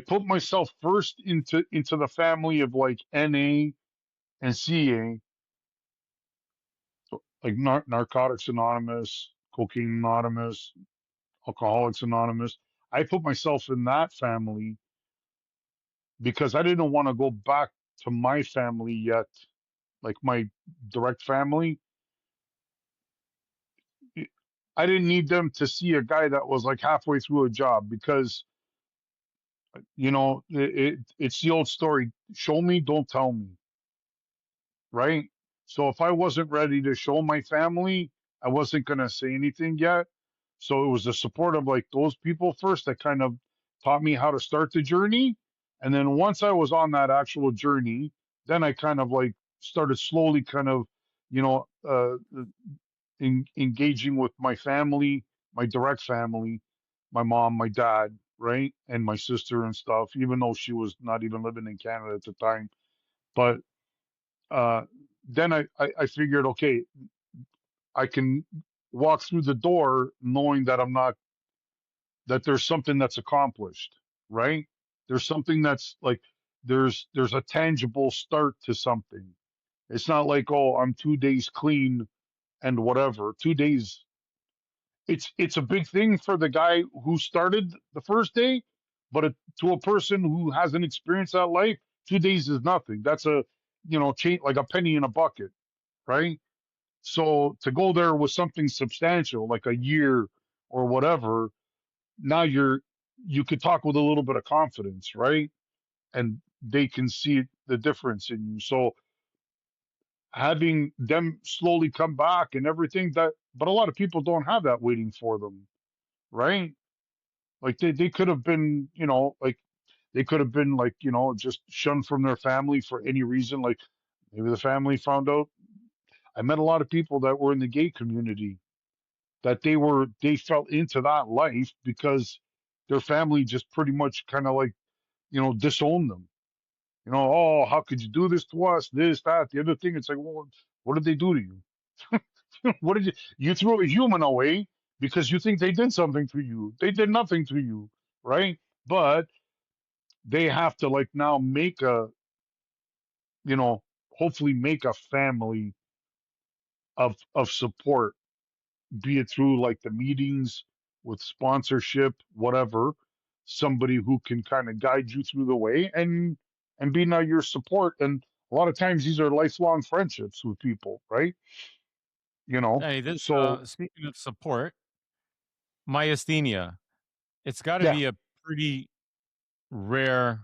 S2: put myself first into the family of like NA and CA, like Narcotics Anonymous, Cocaine Anonymous, Alcoholics Anonymous. I put myself in that family because I didn't want to go back to my family yet, like my direct family. I didn't need them to see a guy that was like halfway through a job because, it's the old story: show me, don't tell me, right? So if I wasn't ready to show my family, I wasn't going to say anything yet. So it was the support of like those people first that kind of taught me how to start the journey. And then once I was on that actual journey, then I kind of like started slowly kind of, you know, uh, engaging with my family, my direct family, my mom, my dad, right? And my sister and stuff, even though she was not even living in Canada at the time. But uh, then I figured, okay, I can walk through the door knowing that that there's something that's accomplished, right? There's something that's like, there's a tangible start to something. It's not like, oh, I'm 2 days clean and whatever. 2 days, it's a big thing for the guy who started the first day, but to a person who hasn't experienced that life, 2 days is nothing. That's change, like a penny in a bucket, right? So to go there with something substantial, like a year or whatever, now you could talk with a little bit of confidence, right? And they can see the difference in you. So having them slowly come back and everything, but a lot of people don't have that waiting for them, right? Like they could have been, like they could have been like, just shunned from their family for any reason. Like maybe the family found out. I met a lot of people that were in the gay community that they fell into that life because their family just pretty much kind of like, disowned them. Oh, how could you do this to us? This, that, the other thing. It's like, well, what did they do to you? What did you threw a human away because you think they did something to you? They did nothing to you, right? But they have to like now make you know, hopefully make a family of support, be it through like the meetings with sponsorship, whatever, somebody who can kind of guide you through the way and be now your support. And a lot of times these are lifelong friendships with people, right?
S3: Hey, this
S2: So
S3: speaking of support, myasthenia. It's got to
S2: yeah,
S3: be a pretty rare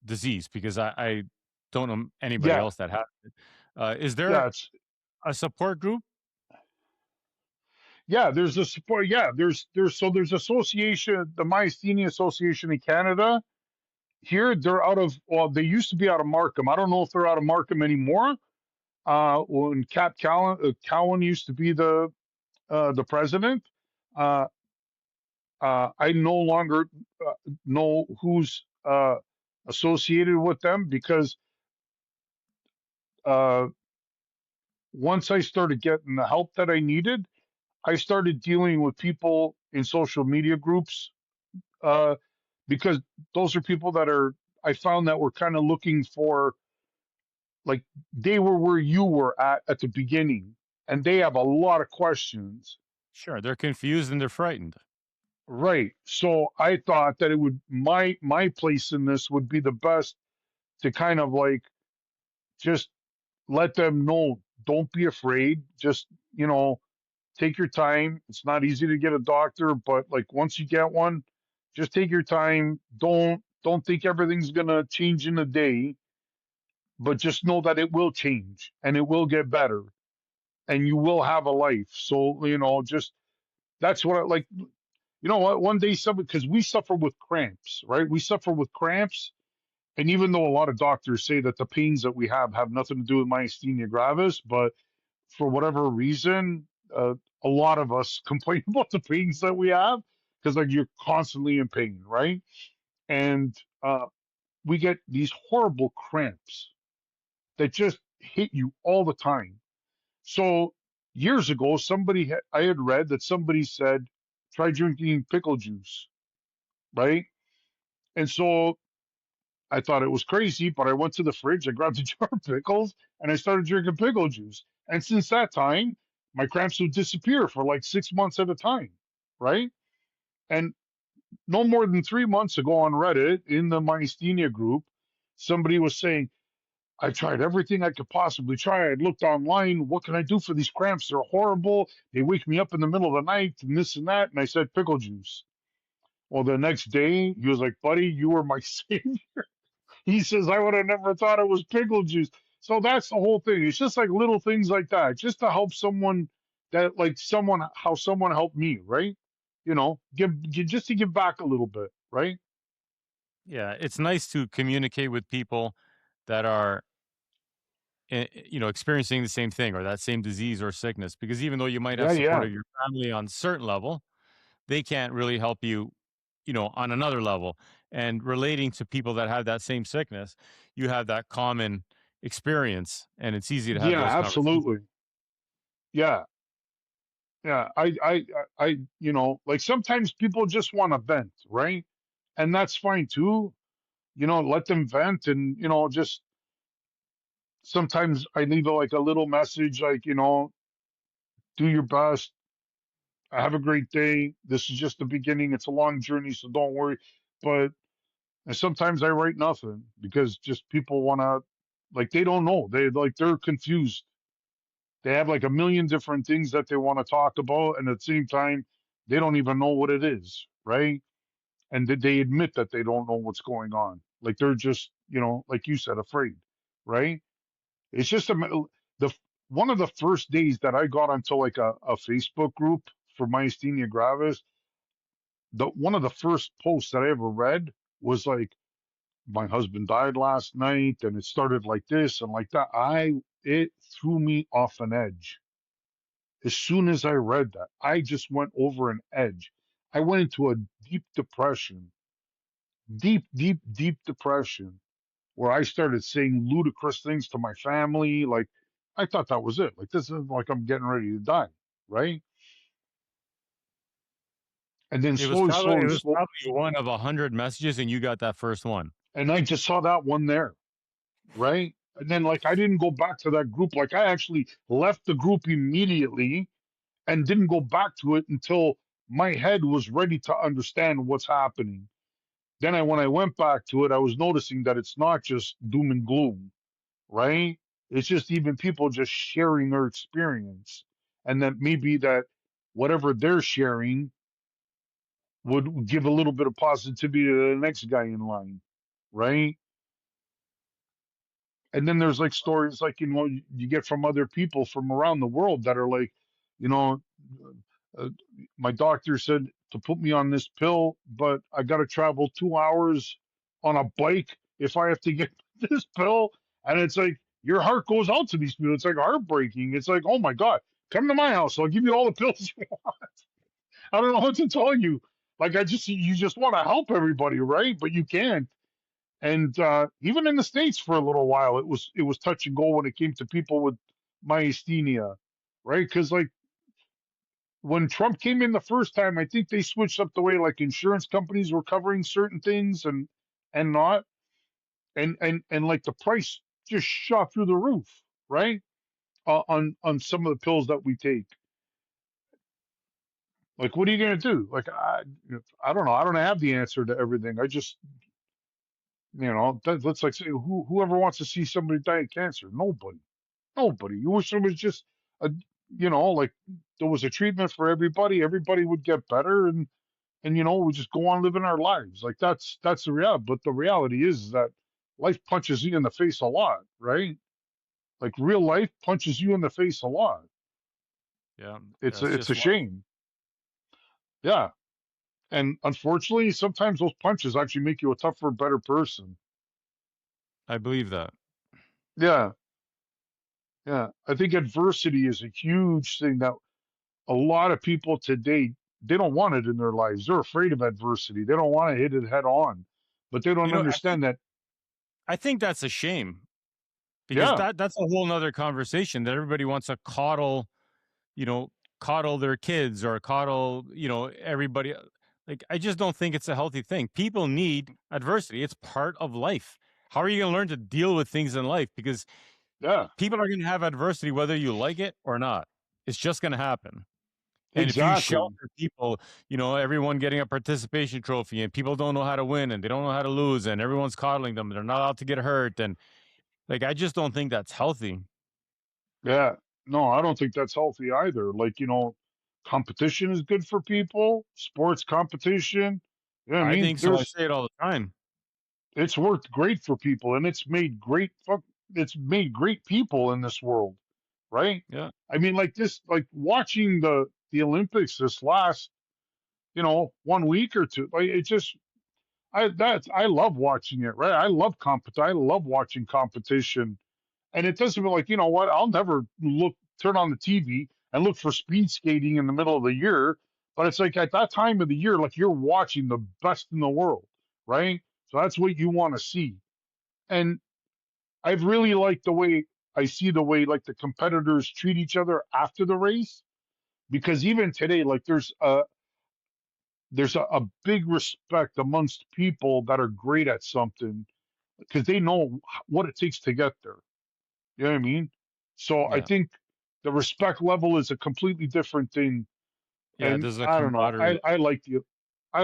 S3: disease because I don't know anybody
S2: yeah,
S3: else that has it. Is there
S2: yeah, it's
S3: a support group?
S2: yeah, there's a support. Yeah, there's association, the Myasthenia Association in Canada. Here they're out of, well, they used to be out of Markham. I don't know if they're out of Markham anymore. When Cowan used to be the president, uh, I no longer know who's associated with them because uh, once I started getting the help that I needed, I started dealing with people in social media groups uh, because those are people that I found that were kind of looking for, like, they were where you were at the beginning, and they have a lot of questions.
S3: Sure, they're confused and they're frightened.
S2: Right. So I thought that it would my place in this would be the best to kind of like just let them know, don't be afraid. Just, take your time. It's not easy to get a doctor, but like once you get one, just take your time. Don't think everything's gonna change in a day, but just know that it will change and it will get better and you will have a life. So, just that's what I like. You know what? One day, because we suffer with cramps, right? We suffer with cramps. And even though a lot of doctors say that the pains that we have nothing to do with myasthenia gravis, but for whatever reason, a lot of us complain about the pains that we have because like you're constantly in pain, right? And we get these horrible cramps that just hit you all the time. So years ago, I had read that somebody said, try drinking pickle juice, right? And so I thought it was crazy, but I went to the fridge, I grabbed a jar of pickles, and I started drinking pickle juice. And since that time, my cramps would disappear for like 6 months at a time, right? And no more than 3 months ago on Reddit in the Myasthenia group, somebody was saying, I tried everything I could possibly try. I looked online. What can I do for these cramps? They're horrible. They wake me up in the middle of the night and this and that. And I said, pickle juice. Well, the next day, he was like, buddy, you were my savior. He says, I would have never thought it was pickle juice. So that's the whole thing. It's just like little things like that, just to help someone how someone helped me, right? Just to give back a little bit, right?
S3: Yeah, it's nice to communicate with people that are experiencing the same thing or that same disease or sickness, because even though you might have
S2: Yeah,
S3: support
S2: yeah.
S3: of your family on a certain level, they can't really help you, on another level. And relating to people that have that same sickness, you have that common experience, and it's easy to have
S2: Yeah,
S3: those conversations.
S2: absolutely. Yeah. Yeah. Like sometimes people just want to vent, right? And that's fine too. Let them vent and, just sometimes I leave like a little message like, do your best. Have a great day. This is just the beginning. It's a long journey, so don't worry. But and sometimes I write nothing because just people want to, like, they don't know. They're confused. They have like a million different things that they want to talk about, and at the same time, they don't even know what it is, right? And they admit that they don't know what's going on. Like they're just, like you said, afraid, right? It's just the one of the first days that I got onto like a Facebook group for Myasthenia Gravis. One of the first posts that I ever read was like, my husband died last night, and it started like this and like that. It threw me off an edge. As soon as I read that, I just went over an edge. I went into a deep depression, deep depression, where I started saying ludicrous things to my family. Like, I thought that was it. Like, this is like I'm getting ready to die, right? And then
S3: It was
S2: slowly,
S3: probably
S2: slowly, slow,
S3: one of 100 messages, and you got that first one.
S2: and I just saw that one there, right? And then like I didn't go back to that group. Like I actually left the group immediately and didn't go back to it until my head was ready to understand what's happening. Then when I went back to it, I was noticing that it's not just doom and gloom, right? It's just even people just sharing their experience, and that maybe that whatever they're sharing would give a little bit of positivity to the next guy in line, right? And then there's like stories like you get from other people from around the world that are like, you know, uh, my doctor said to put me on this pill, but I got to travel 2 hours on a bike if I have to get this pill. And it's like your heart goes out to these people. It's like heartbreaking. It's like, oh my God, come to my house. I'll give you all the pills you want. I don't know what to tell you. Like you just want to help everybody, right? But you can't. And even in the States for a little while, it was touch and go when it came to people with myasthenia, right? Because like when Trump came in the first time, I think they switched up the way like insurance companies were covering certain things and not, and like the price just shot through the roof, right? On some of the pills that we take. Like, what are you gonna do? Like, I don't know. I don't have the answer to everything. I just, let's like say whoever wants to see somebody die of cancer. Nobody. You wish there was just a, like there was a treatment for everybody. Everybody would get better, and we just go on living our lives. Like that's the reality. But the reality is that life punches you in the face a lot, right? Like real life punches you in the face a lot.
S3: Yeah,
S2: It's
S3: that's
S2: it's a
S3: just life.
S2: shame. Yeah. And unfortunately, sometimes those punches actually make you a tougher, better person.
S3: I believe that.
S2: Yeah. Yeah. I think adversity is a huge thing that a lot of people today, they don't want it in their lives. They're afraid of adversity. They don't want to hit it head on, but they don't
S3: I think
S2: understand that.
S3: that's a shame because
S2: Yeah,
S3: that's a whole nother conversation that everybody wants to coddle, you know, coddle their kids or coddle, everybody. Like, I just don't think it's a healthy thing. People need adversity. It's part of life. How are you going to learn to deal with things in life? Because
S2: yeah,
S3: people are going to have adversity whether you like it or not. It's just going to happen. And if you
S2: exactly.
S3: shelter people, everyone getting a participation trophy and people don't know how to win and they don't know how to lose and everyone's coddling them, they're not allowed to get hurt. And like, I just don't think that's healthy.
S2: Yeah. No, I don't think that's healthy either. Like, competition is good for people, sports competition. You know what I
S3: I
S2: mean?
S3: think so. I say it all the time.
S2: It's worked great for people and it's made great people in this world, right?
S3: Yeah.
S2: I mean, like like watching the Olympics this last, 1 week or two, like it just, I love watching it, right? I love watching competition. And it doesn't mean like, you know what, I'll never turn on the TV and look for speed skating in the middle of the year. But it's like at that time of the year, like you're watching the best in the world, right? So that's what you want to see. And I've really liked the way like the competitors treat each other after the race. Because even today, like there's a big respect amongst people that are great at something because they know what it takes to get there. You know what I mean? So I
S3: Yeah.
S2: think the respect level is a completely different thing.
S3: Yeah.
S2: And
S3: There's a
S2: I don't know.
S3: camaraderie.
S2: I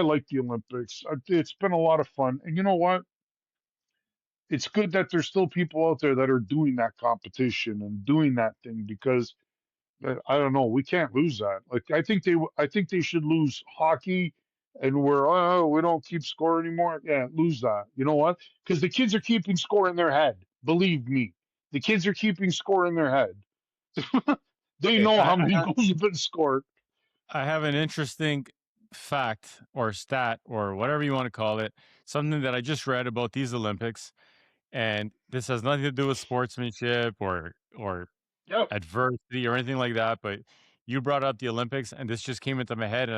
S2: like the Olympics. It's been a lot of fun. And you know what? It's good that there's still people out there that are doing that competition and doing that thing because I don't know. We can't lose that. Like I think they should lose hockey, and we're we don't keep score anymore. Yeah, lose that. You know what? Because the kids are keeping score in their head. Believe me, the kids are keeping score in their head. They
S3: Okay.
S2: know how many goals have been scored.
S3: I have an interesting fact or stat or whatever you want to call it, something that I just read about these Olympics. And this has nothing to do with sportsmanship or
S2: Yep.
S3: adversity or anything like that. But you brought up the Olympics, and this just came into my head, and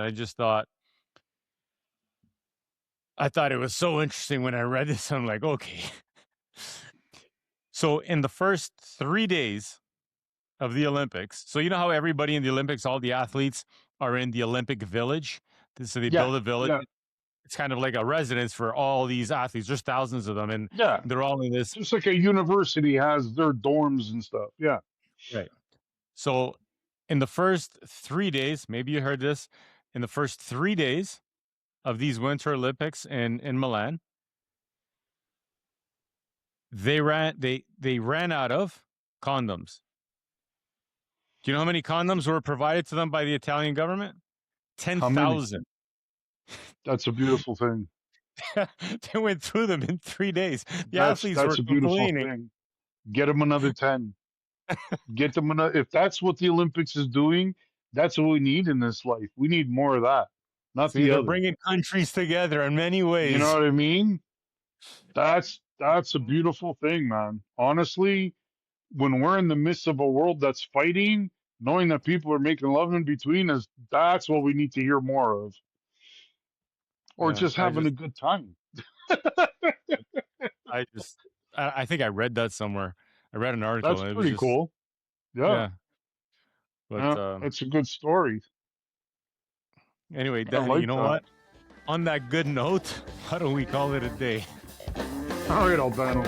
S3: I thought it was so interesting when I read this. I'm like, okay. So in the first 3 days of the Olympics, so you know how everybody in the Olympics, all the athletes are in the Olympic Village. So they
S2: Yeah.
S3: build a village.
S2: Yeah.
S3: It's kind of like a residence for all these athletes. There's thousands of them, and
S2: Yeah.
S3: they're all in this.
S2: Just like a university has their dorms and stuff. Yeah.
S3: Right. So in the first 3 days, maybe you heard this, in the first 3 days of these Winter Olympics in Milan, they ran out of condoms. Do you know how many condoms were provided to them by the Italian government?
S2: How many?
S3: 10,000.
S2: That's a beautiful thing.
S3: They went through them in 3 days. The athletes
S2: That's
S3: were
S2: a beautiful
S3: complaining.
S2: thing. Get them another 10. Get them another. If that's what the Olympics is doing, that's what we need in this life. We need more of that, not
S3: See,
S2: the
S3: they're
S2: other.
S3: bringing countries together in many
S2: You know
S3: ways.
S2: what I mean? That's a beautiful thing, man. Honestly, when we're in the midst of a world that's fighting, knowing that people are making love in between us, that's what we need to hear more of. Or
S3: Yeah,
S2: just having a good time.
S3: I just, I think I read that somewhere. I read an article
S2: That's
S3: and it was
S2: pretty
S3: just,
S2: cool. Yeah.
S3: yeah. But
S2: Yeah. It's a good story.
S3: anyway,
S2: I
S3: you
S2: like
S3: know
S2: that.
S3: what? On that good note, why don't we call it a day?
S2: All right, Albano.